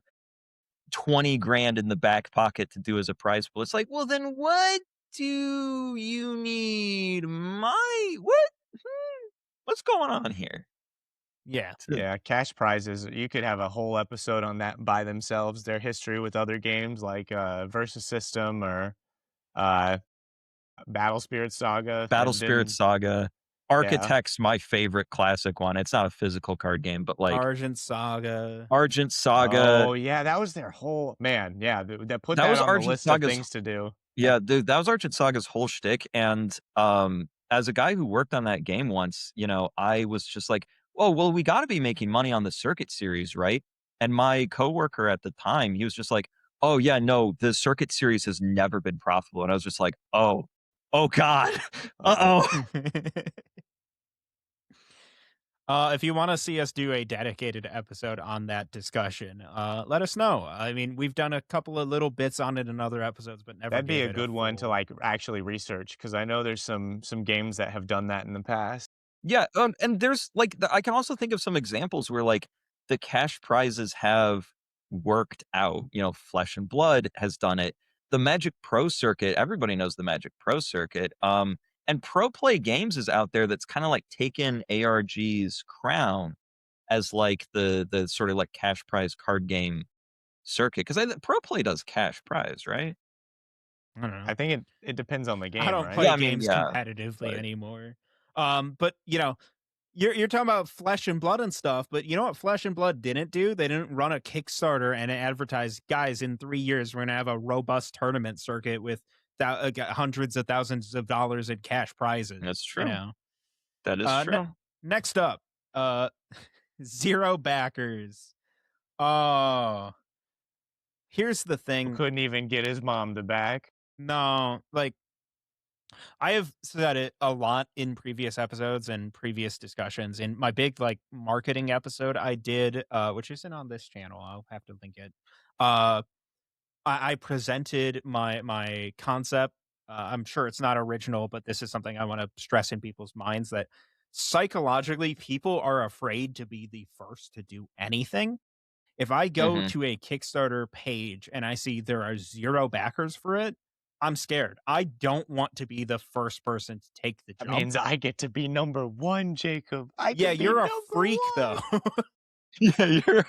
20 grand in the back pocket to do as a prize pool." It's like, "Well, then what do you need my what? What's going on here?" Yeah. Yeah, cash prizes. You could have a whole episode on that by themselves. Their history with other games like Versus System or uh, Battle Spirit Saga. Battle And Spirit then Saga. yeah. Architect's my favorite classic one. It's not a physical card game, but, like, Argent Saga. Argent Saga. Oh yeah, that was their whole man. Yeah, that put That that was on the Argent list of Saga's things to do. Yeah, dude, that was Argent Saga's whole shtick, and, as a guy who worked on that game once, I was just like, "Oh, well, we gotta be making money on the Circuit series, right?" And my coworker at the time, he was just like, "Oh, yeah, no, the Circuit series has never been profitable," and I was just like, "Oh. Oh god. Uh-oh. Uh-oh." If you want to see us do a dedicated episode on that discussion, let us know. I mean, we've done a couple of little bits on it in other episodes, but never That'd be gave a it a good one to full. like actually research because I know there's some games that have done that in the past. Yeah, and there's, like, I can also think of some examples where, like, the cash prizes have worked out. Flesh and Blood has done it. The Magic Pro circuit, everybody knows the Magic Pro circuit. And Pro Play Games is out there that's kind of like taken ARG's crown as, like, the sort of like cash prize card game circuit. Because Pro Play does cash prize, right? I don't know. I think it depends on the I game, don't right? play Yeah, I mean, games yeah, competitively but anymore. But you're talking about Flesh and Blood and stuff, but you know what Flesh and Blood didn't do? They didn't run a Kickstarter and advertise, guys, in 3 years we're gonna have a robust tournament circuit with hundreds of thousands of dollars in cash prizes. that's You true. know. That is Ne- true. Next up, zero backers. Oh, Here's the thing. Couldn't even get his mom to back. No, like I have said it a lot in previous episodes and previous discussions. In my big like marketing episode I did, which isn't on this channel, I'll have to link it. Uh, I presented my concept. I'm sure it's not original, but this is something I want to stress in people's minds that psychologically people are afraid to be the first to do anything. If I go Hmm. to a Kickstarter page and I see there are 0 backers for it, I'm scared. I don't want to be the first person to take the That jump. means I get to be number one, Jacob. I Yeah, can be you're a number freak one. though. Yeah, you're.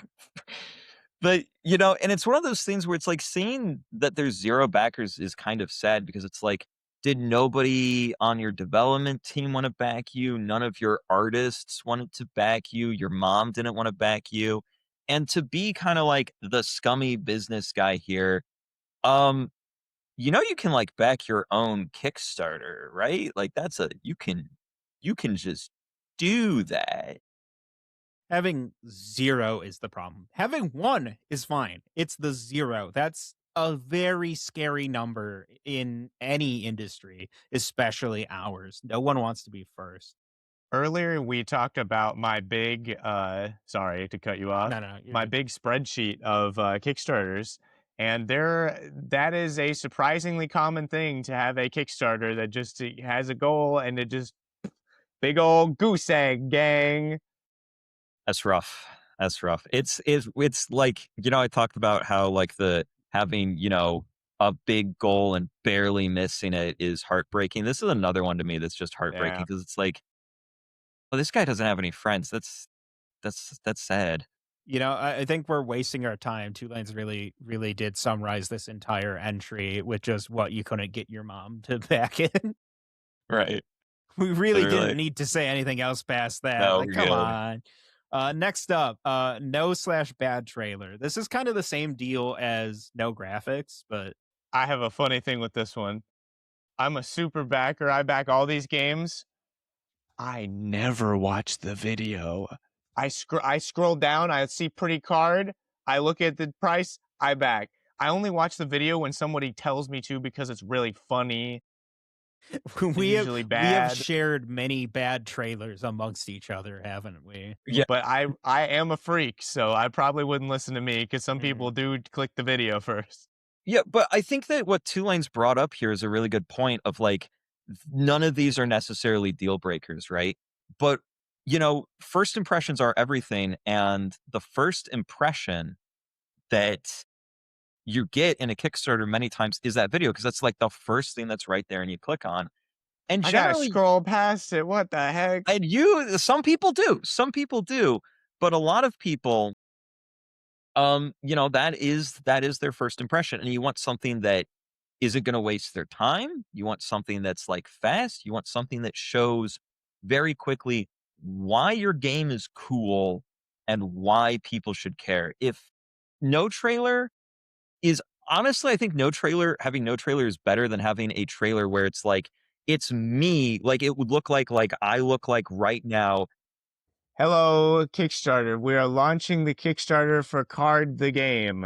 But and it's one of those things where it's like seeing that there's zero backers is kind of sad because it's like, did nobody on your development team want to back you? None of your artists wanted to back you. Your mom didn't want to back you. And to be kind of like the scummy business guy here, um, you can like back your own Kickstarter, right? Like you can just do that. Having 0 is the problem. Having 1 is fine. It's the 0. That's a very scary number in any industry, especially ours. No one wants to be first. Earlier, we talked about my big, sorry to cut you off, No, no, you're my good. big spreadsheet of Kickstarters. And that is a surprisingly common thing to have a Kickstarter that just has a goal and it just big old goose egg gang. That's rough. That's rough. It's like, I talked about how like the having, a big goal and barely missing it is heartbreaking. This is another one to me that's just heartbreaking Yeah. because it's like, well, this guy doesn't have any friends. That's sad. I think we're wasting our time. Two Lanes really, really did summarize this entire entry with just what you couldn't get your mom to back in. Right. We really didn't Literally. need to say anything else past that. No, Like, we're come good. on. Next up, no/bad trailer. This is kind of the same deal as no graphics, but I have a funny thing with this one. I'm a super backer. I back all these games. I never watch the video. I scroll down, I see pretty card, I look at the price, I back. I only watch the video when somebody tells me to because it's really funny and we have usually we have bad. shared many bad trailers amongst each other, haven't we? Yeah. But I am a freak, so I probably wouldn't listen to me because some Mm. people do click the video first. Yeah, but I think that what Two Lanes brought up here is a really good point of like none of these are necessarily deal breakers, right? But first impressions are everything, and the first impression that you get in a Kickstarter many times is that video because that's like the first thing that's right there and you click on. And I gotta generally, scroll past it. What the heck? some people do, but a lot of people, that is their first impression, and you want something that isn't going to waste their time. You want something that's like fast. You want something that shows very quickly why your game is cool and why people should care. If no trailer is honestly, I think having no trailer is better than having a trailer where it's like, it's me, like it would look like I look like right now. Hello, Kickstarter. We are launching the Kickstarter for Card the Game.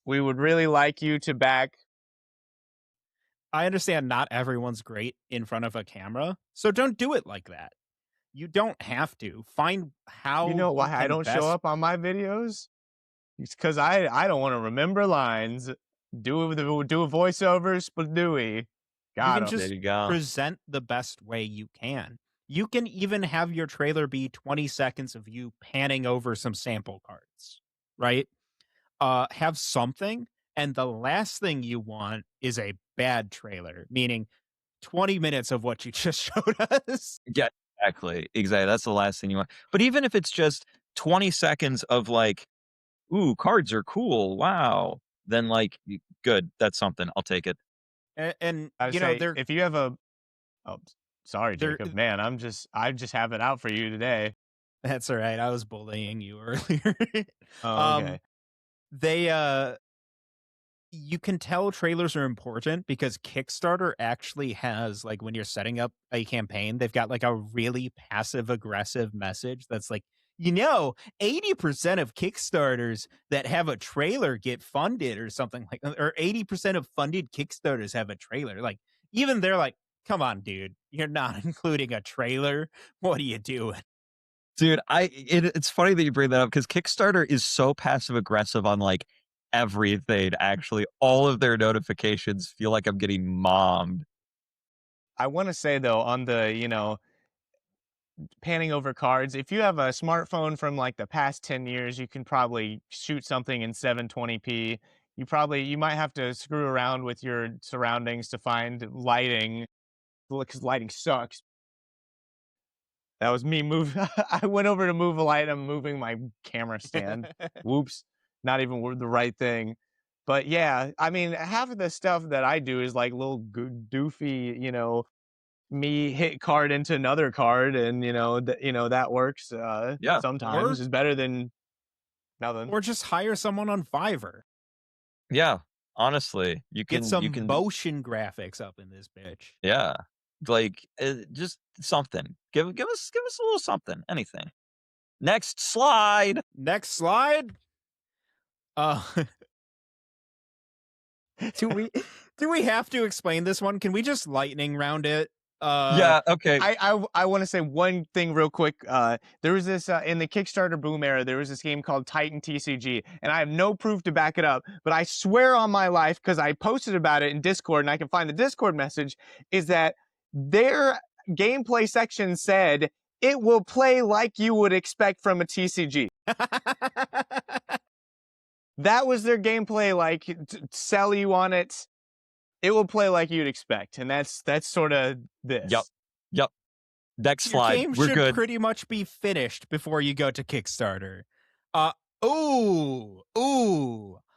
We would really like you to back. I understand not everyone's great in front of a camera, so don't do it like that. You don't have to. Find You how know you why I can don't show best. up on my videos? It's because I don't want to remember lines. Do voiceovers, but Dewey. You Got can him. There just you go. present the best way you can. You can even have your trailer be 20 seconds of you panning over some sample cards, right? Have something, and the last thing you want is a bad trailer, meaning 20 minutes of what you just showed us. Yeah, exactly. That's the last thing you want. But even if it's just 20 seconds of like, ooh, cards are cool. Wow. Then like, good. That's something. I'll take it. And I you know, say they're if you have a oh sorry, they're Jacob. Man, I just have it out for you today. that's all right. I was bullying you earlier. Oh, um okay. they you can tell trailers are important because Kickstarter actually has, like, when you're setting up a campaign, they've got like a really passive aggressive message that's like, 80% of Kickstarters that have a trailer get funded or something like or 80% of funded Kickstarters have a trailer. Like, even they're like, come on, dude, you're not including a trailer. What are you doing? Dude, it's funny that you bring that up because Kickstarter is so passive aggressive on like everything. Actually, all of their notifications feel like I'm getting mommed. I want to say though, on the, panning over cards, if you have a smartphone from like the past 10 years, you can probably shoot something in 720p. You might have to screw around with your surroundings to find lighting, because lighting sucks. That was me move. I went over to move a light. I'm moving my camera stand. Whoops, not even the right thing. But yeah, I mean, half of the stuff that I do is like little doofy, me hit card into another card, and that works. Yeah. Sometimes or is better than nothing. or just hire someone on Fiverr. Yeah. Honestly, Get you some can motion graphics up in this bitch. yeah. Like just something. Give us a little something. Anything. Next slide. Next slide. Uh do we do we have to explain this one? Can we just lightning round it? Yeah, okay. I want to say one thing real quick. There was this in the Kickstarter boom era. There was this game called Titan TCG, and I have no proof to back it up, but I swear on my life, because I posted about it in Discord, and I can find the Discord message, is that their gameplay section said it will play like you would expect from a TCG. That was their gameplay, like sell you on it. It will play like you'd expect, and that's sort of this. Yep. Yep. Next Your slide. game We're should good. pretty much be finished before you go to Kickstarter. Uh ooh,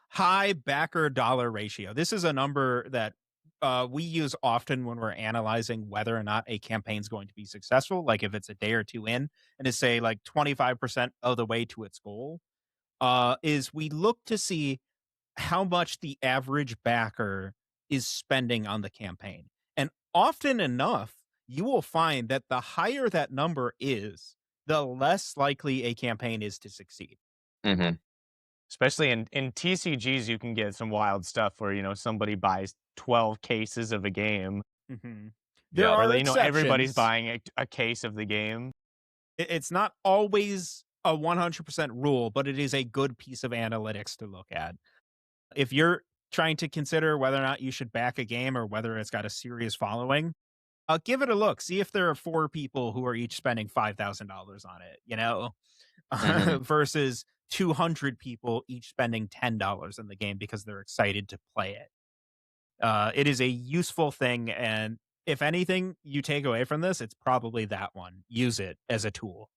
high backer dollar ratio. This is a number that we use often when we're analyzing whether or not a campaign's going to be successful. Like if it's a day or two in and is say like 25% of the way to its goal, is we look to see how much the average backer is spending on the campaign. And often enough, you will find that the higher that number is, the less likely a campaign is to succeed. Mhm. Especially in TCGs, you can get some wild stuff where somebody buys 12 cases of a game, hmm There Yep. or are everybody's exceptions. buying a case of the game. It's not always a 100% rule, but it is a good piece of analytics to look at. If you're trying to consider whether or not you should back a game or whether it's got a serious following, give it a look. See if there are 4 people who are each spending $5,000 on it, Mhm. versus 200 people each spending $10 in the game because they're excited to play it. It is a useful thing, and if anything you take away from this, it's probably that one. Use it as a tool.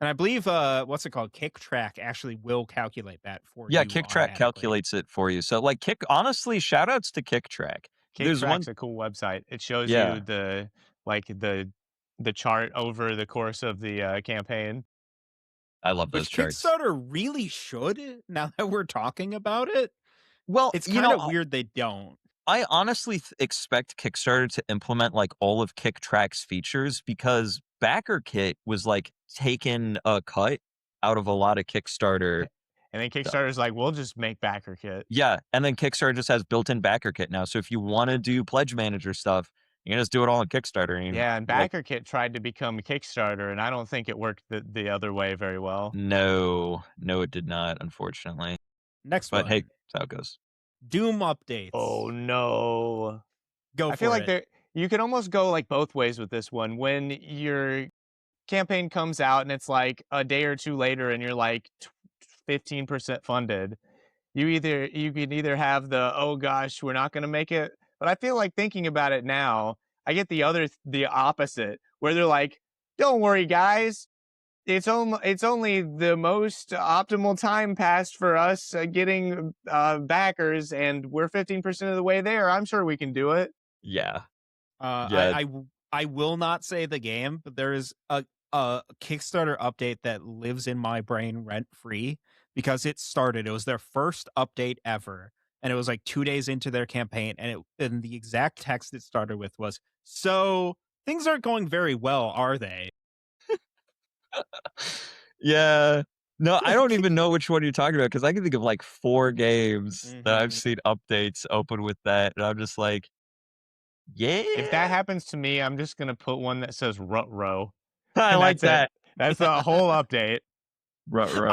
And I believe, what's it called? Kick Track actually will calculate that for Yeah, you KickTrack automatically. calculates it for you. So like honestly, shout outs to KickTrack. There's one Kicktrack's a cool website. It shows you yeah, the chart over the course of the campaign. I love those Which charts. Kickstarter really should, now that we're talking about it. Well, It's kind of weird they don't. I honestly expect Kickstarter to implement like all of KickTrack's features because BackerKit was like taking a cut out of a lot of Kickstarter And then stuff. Kickstarter's like, we'll just make backer kit. Yeah, and then Kickstarter just has built-in BackerKit now. So if you want to do pledge manager stuff, you can just do it all on Kickstarter. And Yeah, and like, backer kit tried to become Kickstarter, and I don't think it worked the other way very well. no, it did not, unfortunately. Next But hey, one, that's how it goes. Doom updates. Oh no. Go I feel for like it. you can almost go like both ways with this one. When your campaign comes out and it's like a day or two later and you're like 15% funded, you can either have the, oh gosh, we're not going to make it. But I feel like thinking about it now, I get the opposite, where they're like, don't worry guys, it's only the most optimal time passed for us getting backers, and we're 15% of the way there. I'm sure we can do it. Yeah. Uh, Yeah. I, I w- I will not say the game, but there is a Kickstarter update that lives in my brain rent free because it started. It was their first update ever, and it was like 2 days into their campaign, and the exact text it started with was, "So things aren't going very well, are they?" Yeah. No, I don't even know which one you're talking about because I can think of like 4 games that I've Mhm. seen updates open with that, and I'm just like, If that "Yeah." happens to me, I'm just gonna put one that says "Ruh-roh," I and like that's it. that. That's the whole update. Ruh-roh.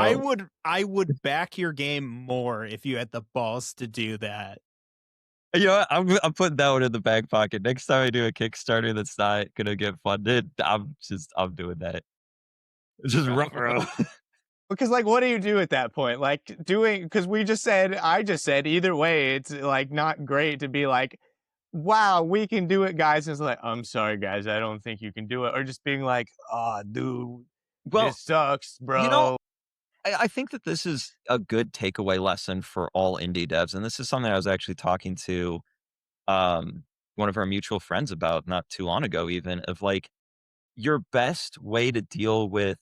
I would back your game more if you had the balls to do that. You know what? I'm putting that one in the back pocket. Next time I do a Kickstarter that's not gonna get funded, I'm doing that. It's just ruh-roh. Because, like, what do you do at that point? Like, doing because I just said either way, it's, like, not great to be like, "Wow, we can do it, guys." It's like, "I'm sorry, guys, I don't think you can do it," or just being like, "Aw, dude, Well, this sucks, you know, bro." I think that this is a good takeaway lesson for all indie devs, and this is something I was actually talking to, um, one of our mutual friends about not too long ago even, of, like, your best way to deal with,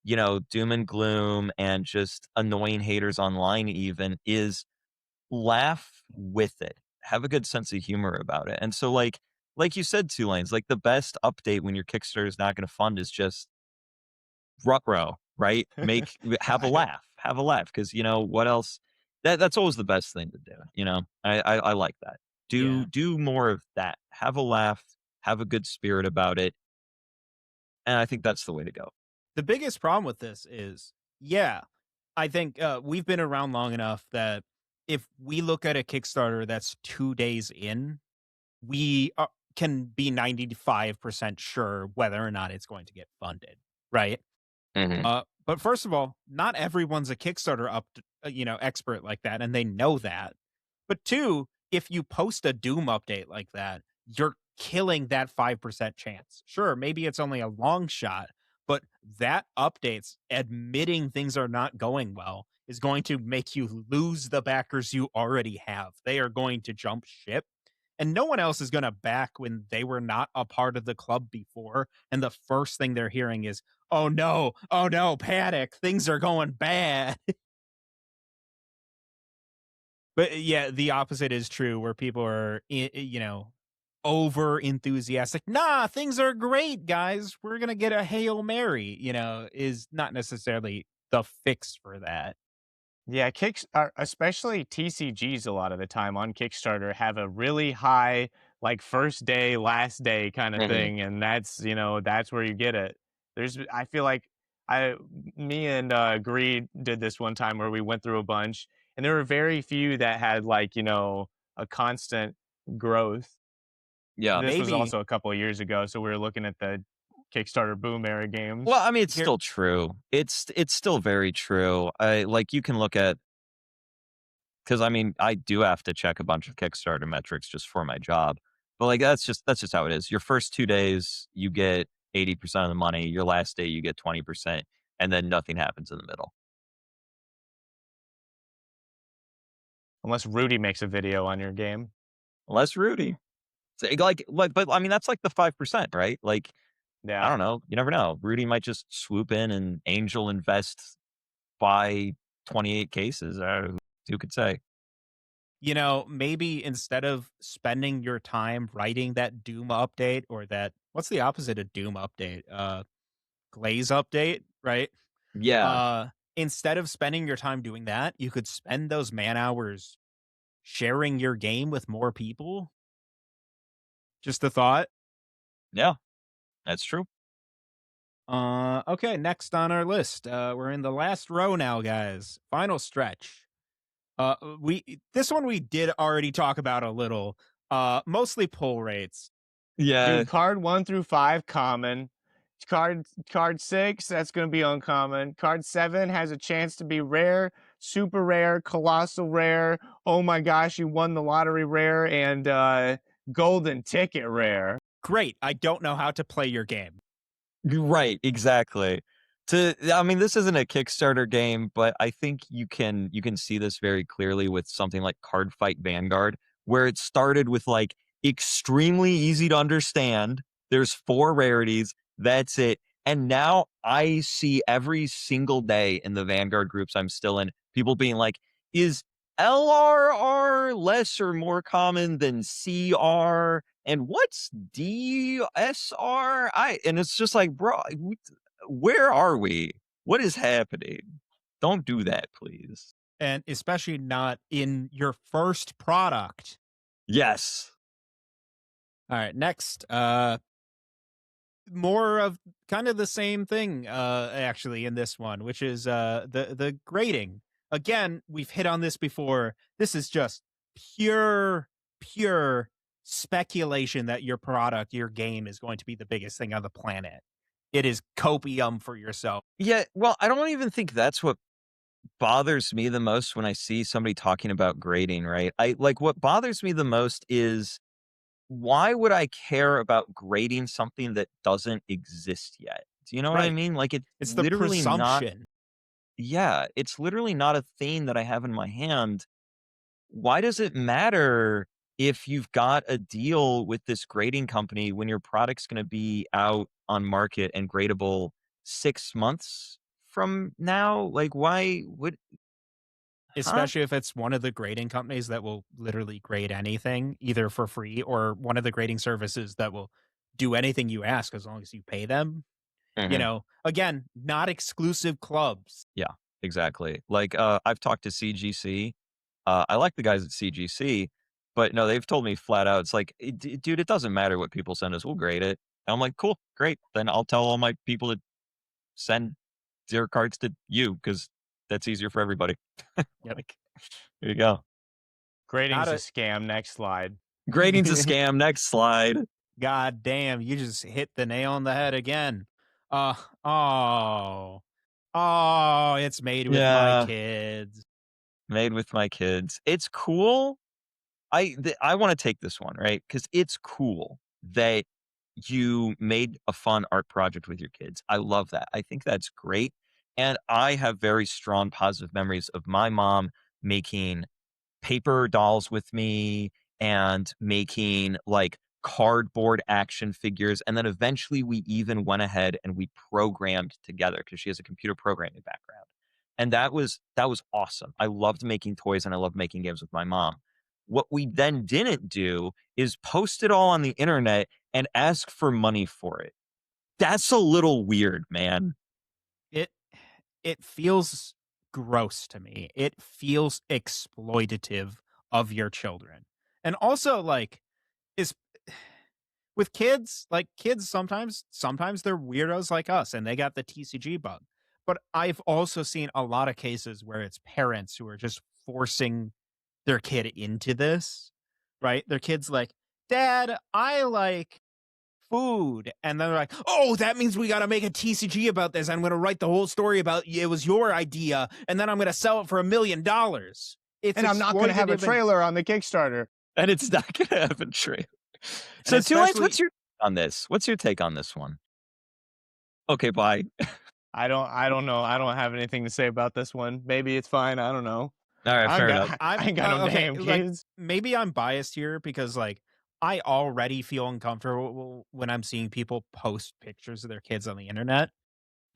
doom and gloom and just annoying haters online even is laugh with it. Have a good sense of humor about it. And so like you said, 2 lanes, like the best update when your Kickstarter is not gonna fund is just ruh-roh, right? Have a I laugh. Have a laugh because what else? That's always the best thing to do, you know? I like that. Do Yeah. do more of that. Have a laugh, have a good spirit about it, and I think that's the way to go. The biggest problem with this is, yeah, I think we've been around long enough that if we look at a Kickstarter that's 2 days in, we can be 95% sure whether or not it's going to get funded, right? Mhm. But first of all, not everyone's a Kickstarter expert like that, and they know that. But two, if you post a Doom update like that, you're killing that 5% chance. Sure, maybe it's only a long shot, but that update's admitting things are not going well is going to make you lose the backers you already have. They are going to jump ship. And no one else is going to back when they were not a part of the club before. And the first thing they're hearing is, oh no, panic, things are going bad." But yeah, the opposite is true where people are, over enthusiastic. Nah, things are great, guys. We're going to get a Hail Mary, is not necessarily the fix for that. Yeah, especially TCGs a lot of the time on Kickstarter have a really high, like, first day, last day kinda Mhm. thing, and that's where you get it. I feel like I me and, Greed did this one time where we went through a bunch, and there were very few that had, like, a constant growth. Yeah. This was Maybe also a couple of years ago, so we were looking at the Kickstarter boom era Well, games. I mean, it's here still true. It's still very true. You can look at, because I mean, I do have to check a bunch of Kickstarter metrics just for my job. But like that's just how it is. Your first 2 days, you get 80% of the money. Your last day, you get 20%, and then nothing happens in the middle. Unless Rudy makes a video on your game. Unless Rudy. But I mean, that's like the 5%, right? Like, I Yeah. don't know. You never know. Rudy might just swoop in and angel invest, buy 28 cases. Who could say? maybe instead of spending your time writing that Doom update or that what's the opposite of Doom update? Glaze update, right? Yeah. Uh Instead of spending your time doing that, you could spend those man hours sharing your game with more people. Just a thought. Yeah. That's true. Okay, next on our list. We're in the last row now, guys. Final stretch. We this one we did already talk about a little. Mostly pull rates. Yeah. Dude, card 1 through 5 common. Card 6, that's going to be uncommon. Card 7 has a chance to be rare, super rare, colossal rare. Oh my gosh, you won the lottery rare, and golden ticket rare. Great. I don't know how to play your game. Right, exactly. I mean, this isn't a Kickstarter game, but I think you can see this very clearly with something like Card Fight Vanguard, where it started with like extremely easy to understand. There's 4 rarities, that's it. And now I see every single day in the Vanguard groups I'm still in, people being like, is LRR less or more common than CR? And what's DSR? And it's just like, bro, Where are we? What is happening? Don't do that, please. And especially not in your first product. Yes. All right, next, more of kind of the same thing, actually in this one, which is the grading. Again, we've hit on this before. This is just pure speculation that your product, your game is going to be the biggest thing on the planet. It is copium for yourself. Yeah, well, I don't even think that's what bothers me the most when I see somebody talking about grading, right? I like what bothers me the most is why would I care about grading something that doesn't exist yet? Do you know what I Right. mean? Like it's It's the literally not, presumption. yeah, it's literally not a thing that I have in my hand. Why does it matter if you've got a deal with this grading company when your product's going to be out on market and gradable 6 months from now? Like, why would, huh? Especially if it's one of the grading companies that will literally grade anything, either for free or one of the grading services that will do anything you ask as long as you pay them. You Mhm. know, again, not exclusive clubs. Yeah, exactly. Like, I've talked to CGC. I like the guys at CGC, but no, they've told me flat out, it's like, dude, it doesn't matter what people send us. We'll grade it. And I'm like, cool, great. Then I'll tell all my people to send their cards to you because that's easier for everybody. Yep. Like, there you go. Not Grading's a a scam. Next slide. Grading's a scam. Next slide. god damn, you just hit the nail on the head again. Uh oh. Oh, it's made with my Yeah, kids. made with my kids. It's cool. I want to take this one, right? Because it's cool that you made a fun art project with your kids. I love that. I think that's great. And I have very strong positive memories of my mom making paper dolls with me and making like cardboard action figures. And then eventually we even went ahead and we programmed together because she has a computer programming background. And that was awesome. I loved making toys and I loved making games with my mom. What we then didn't do is post it all on the internet and ask for money for it. That's a little weird, man. It it feels gross to me. It feels exploitative of your children. And also like is with kids, like kids sometimes they're weirdos like us and they got the TCG bug. But I've also seen a lot of cases where it's parents who are just forcing their kid into this, right? Their kid's like, "Dad, I like food." And then they're like, "Oh, that means we got to make a TCG about this. I'm going to write the whole story about it was your idea and then I'm going to sell it for $1 million." It's And I'm not going to have a exploitative and trailer on the Kickstarter. And it's not going to have a trailer. and So, Two Lights, especially what's your take on this? What's your take on this one? Okay, bye. I don't know. I don't have anything to say about this one. Maybe it's fine. I don't know. All right, I ain't fair enough. got I I'm ain't got no okay, damn like kids. maybe I'm biased here because like I already feel uncomfortable when I'm seeing people post pictures of their kids on the internet.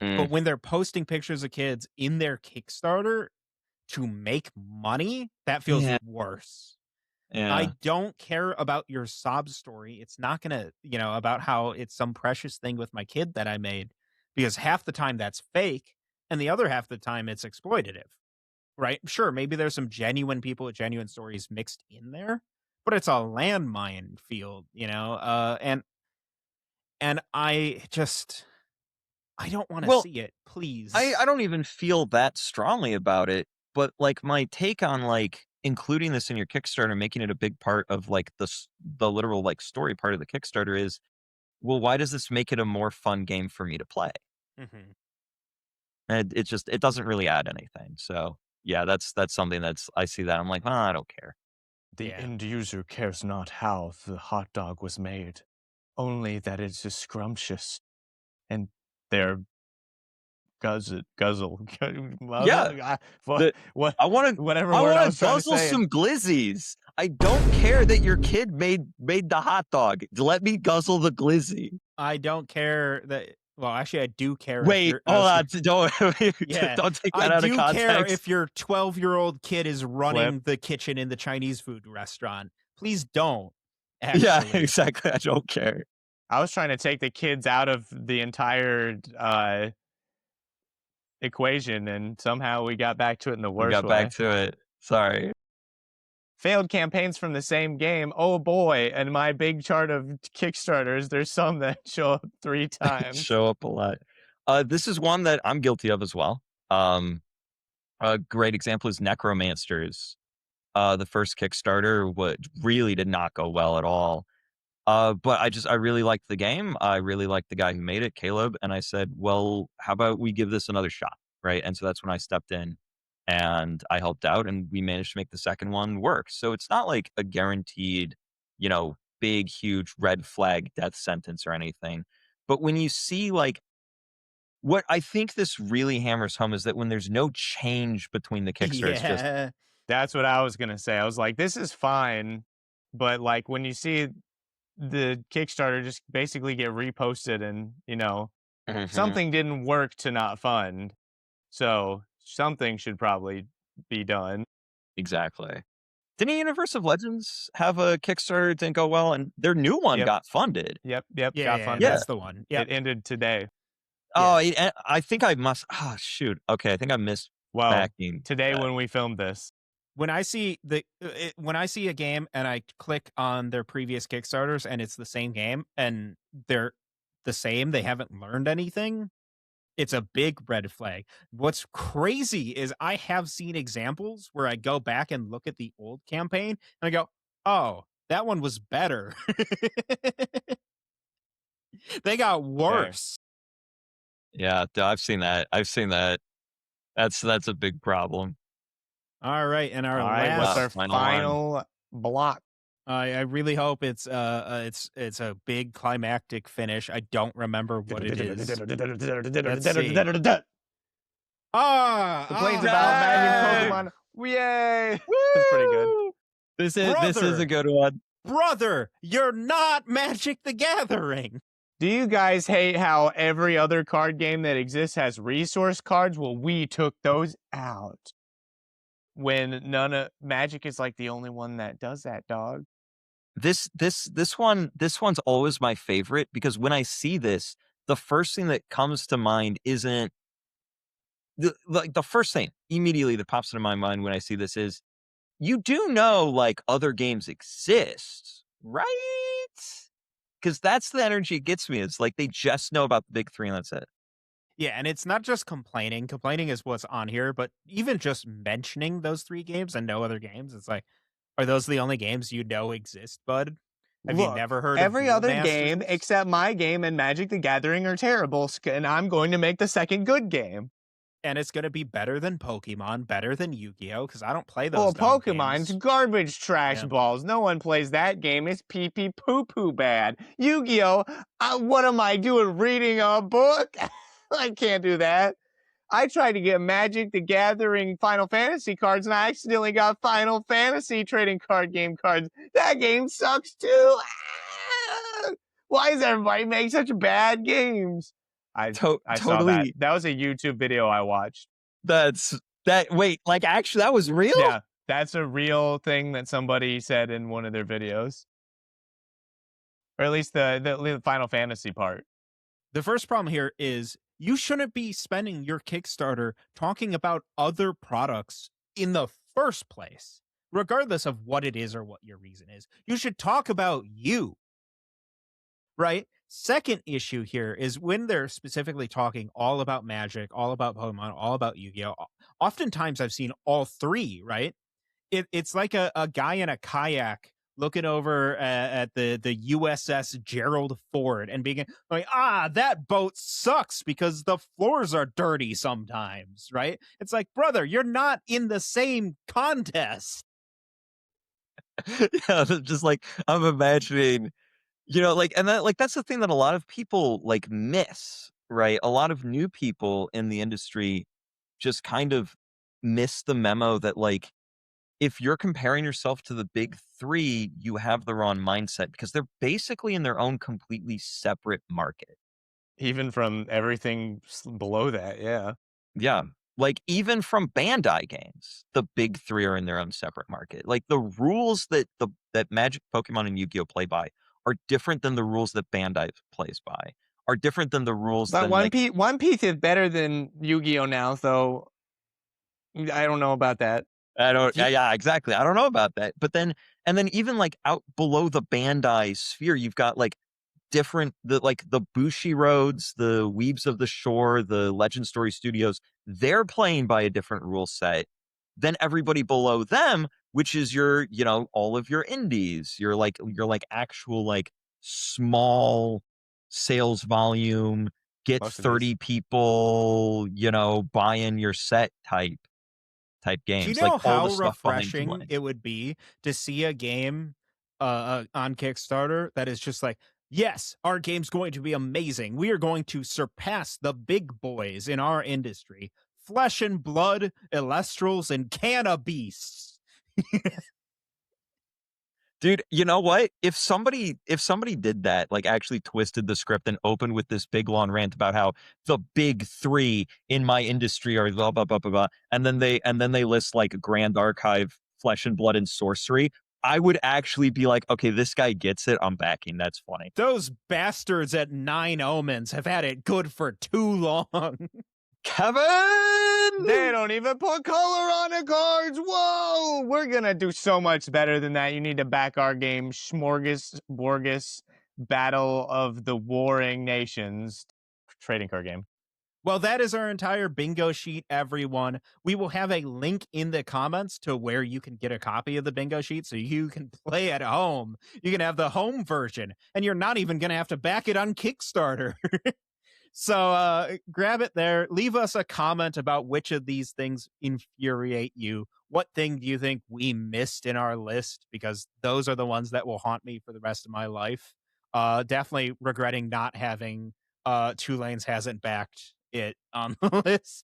Mm, But when they're posting pictures of kids in their Kickstarter to make money, that feels yeah, worse. I yeah. don't care about your sob story. It's not gonna, about how it's some precious thing with my kid that I made, because half the time that's fake, and the other half the time it's exploitative, right? Sure, maybe there's some genuine people with genuine stories mixed in there, but it's a landmine field, and I don't want to Well, see it, I please. don't even feel that strongly about it, but like my take on like including this in your Kickstarter, making it a big part of like the literal like story part of the Kickstarter is, well, why does this make it a more fun game for me to play? Mhm. And it just it doesn't really add anything. So yeah, that's something that's I see that I'm like, I don't care. The Yeah. end user cares not how the hot dog was made, only that it is scrumptious and they're guzzle. Yeah, What the what I want to whatever I word want I to was trying to guzzle say. some glizzies. I don't care that your kid made the hot dog. Let me guzzle the glizzy. I don't care that well, actually, I do care if Wait, you're hold as on. Don't yeah, don't take I that out of do care context. if your 12-year-old kid is Flip. running the kitchen in the Chinese food restaurant. Please don't, Yeah, actually. exactly. I don't care. I was trying to take the kids out of the entire equation, and somehow we got back to it in the We worst got back way. to it. Sorry. Failed campaigns from the same game. Oh boy! And my big chart of Kickstarters, there's some that show up 3 times. Show up a lot. This is one that I'm guilty of as well. A great example is Necromancers. The first Kickstarter really did not go well at all. But I really liked the game. I really liked the guy who made it, Caleb. And I said, well, how about we give this another shot? Right. And so that's when I stepped in and I helped out and we managed to make the second one work. So it's not like a guaranteed, big, huge red flag death sentence or anything. But when you see like what I think this really hammers home is that when there's no change between the Kickstarter, it's just Yeah. That's what I was gonna say. I was like, this is fine, but like when you see the Kickstarter just basically get reposted and Mhm, something didn't work to not fund, so something should probably be done. exactly. Didn't Universe of Legends have a Kickstarter that didn't go well and their new one Yep, got funded? yep, Yeah, got yeah, Yeah. funded. that's the one. It Yep. ended today. Oh, Yeah. I think I must. Oh, shoot. Okay, I think I missed Well, backing today that. when we filmed this. When I see when I see a game and I click on their previous Kickstarters and it's the same game and they're the same, they haven't learned anything, it's a big red flag. What's crazy is I have seen examples where I go back and look at the old campaign and I go, "Oh, that one was better." They got Okay. worse. Yeah, I've seen that. I've seen that. That's a big problem. All right, and our All right, what's our Final one. final block? I really hope it's a big climactic finish. I don't remember what it is. Let's see. The Complaints about Magic Yay! Pokemon. Yay! That's pretty good. Woo! This is a Brother, good one. brother, you're not Magic the Gathering. Do you guys hate how every other card game that exists has resource cards? Well, we took those out. When none of Magic is like the only one that does that, dog. This one's always my favorite because when I see this, the first thing that comes to mind isn't the first thing immediately that pops into my mind when I see this is you do know like other games exist, right? Because that's the energy it gets me. It's like they just know about the big three and that's it. Yeah, and it's not just complaining. Complaining is what's on here, but even just mentioning those three games and no other games, it's like, are those the only games you know exist, bud? Have you Look, never heard of every Duel other game Masters? except my game and Magic the Gathering are terrible, and I'm going to make the second good game. And it's going to be better than Pokemon, better than Yu-Gi-Oh, because I don't play those Well, dumb Pokemon's games. garbage trash Yeah. balls. No one plays that game. It's pee pee poo poo bad. Yu-Gi-Oh! What am I doing? Reading a book? I can't do that. I tried to get Magic the Gathering Final Fantasy cards, and I accidentally got Final Fantasy trading card game cards. That game sucks too. Ah! Why does everybody make such bad games? I saw that. Totally. That was a YouTube video I watched. Wait, like actually that was real? Yeah, that's a real thing that somebody said in one of their videos, or at least the Final Fantasy part. The first problem here is you shouldn't be spending your Kickstarter talking about other products in the first place, regardless of what it is or what your reason is. You should talk about you, right? Second issue here is when they're specifically talking all about Magic, all about Pokemon, all about Yu-Gi-Oh. Oftentimes I've seen all three, right? It's like a guy in a kayak looking over at the USS Gerald Ford and being like, that boat sucks because the floors are dirty sometimes, right? It's like, brother, you're not in the same contest. Yeah, just like I'm imagining, and that's the thing that a lot of people like miss, right? A lot of new people in the industry just kind of miss the memo that like if you're comparing yourself to the big three, you have the wrong mindset because they're basically in their own completely separate market. Even from everything below that, yeah. Yeah. Like even from Bandai games, the big three are in their own separate market. Like the rules that Magic, Pokemon, and Yu-Gi-Oh play by are different than the rules that Bandai plays by, are different than the rules But than like One Piece is better than Yu-Gi-Oh now, so I don't know about that. I don't Ye- yeah, exactly. I don't know about that. But then and then even like out below the Bandai sphere, you've got like different the Bushi Roads, the Weaves of the Shore, the Legend Story Studios, they're playing by a different rule set than everybody below them, which is your, all of your indies, your actual like small sales volume, get Most of these. 30 people, buying your set type Do you games, like know all how the stuff behind two refreshing it lanes. would be to see a game on Kickstarter that is just like, yes, our game's going to be amazing. We are going to surpass the big boys in our industry. Flesh and blood, Elestrals, and Cannabeasts. Dude, you know what? If somebody did that, like actually twisted the script and opened with this big long rant about how the big three in my industry are blah blah blah blah blah, and then they list like Grand Archive, Flesh and Blood, and Sorcery, I would actually be like, okay, this guy gets it. I'm backing. That's funny. Those bastards at Nine Omens have had it good for too long. They Kevin! don't even put color on the cards. Whoa, we're gonna do so much better than that. You need to back our game, Smorgasborgus Battle of the Warring Nations trading card game. Well, that is our entire bingo sheet, everyone. We will have a link in the comments to where you can get a copy of the bingo sheet so you can play at home. You can have the home version, and you're not even going to have to back it on Kickstarter. So grab it there. Leave us a comment about which of these things infuriate you. What thing do you think we missed in our list? Because those are the ones that will haunt me for the rest of my life. Definitely regretting not having Two Lanes hasn't backed it on the list.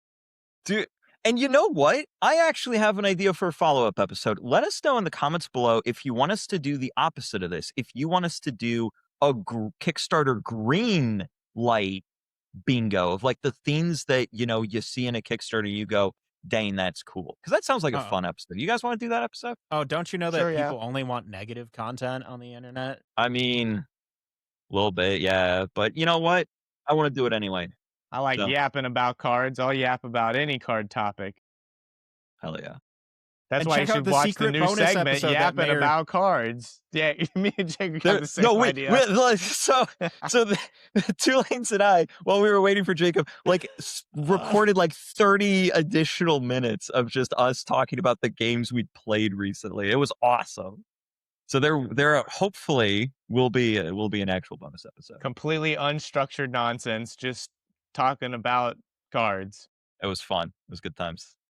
Dude, and you know what? I actually have an idea for a follow-up episode. Let us know in the comments below if you want us to do the opposite of this. If you want us to do a Kickstarter green light bingo of like the themes that, you see in a Kickstarter, you go, dang, that's cool. Because that sounds like a Oh, fun episode. You guys want to do that episode? oh, don't you know that Sure, yeah. people only want negative content on the internet? I mean, a little bit, yeah. But you know what? I want to do it anyway. I like So, yapping about cards. I'll yap about any card topic. hell yeah. That's And why you check out should the watch the secret new bonus segment, episode that Yapping Mayor. About Cards. Yeah, me and Jake got There, the same no, idea. like, so the Two Lanes and I, while we were waiting for Jacob, like recorded like 30 additional minutes of just us talking about the games we'd played recently. It was awesome. So there hopefully will be an actual bonus episode. Completely unstructured nonsense, just talking about cards. It was fun. It was good times.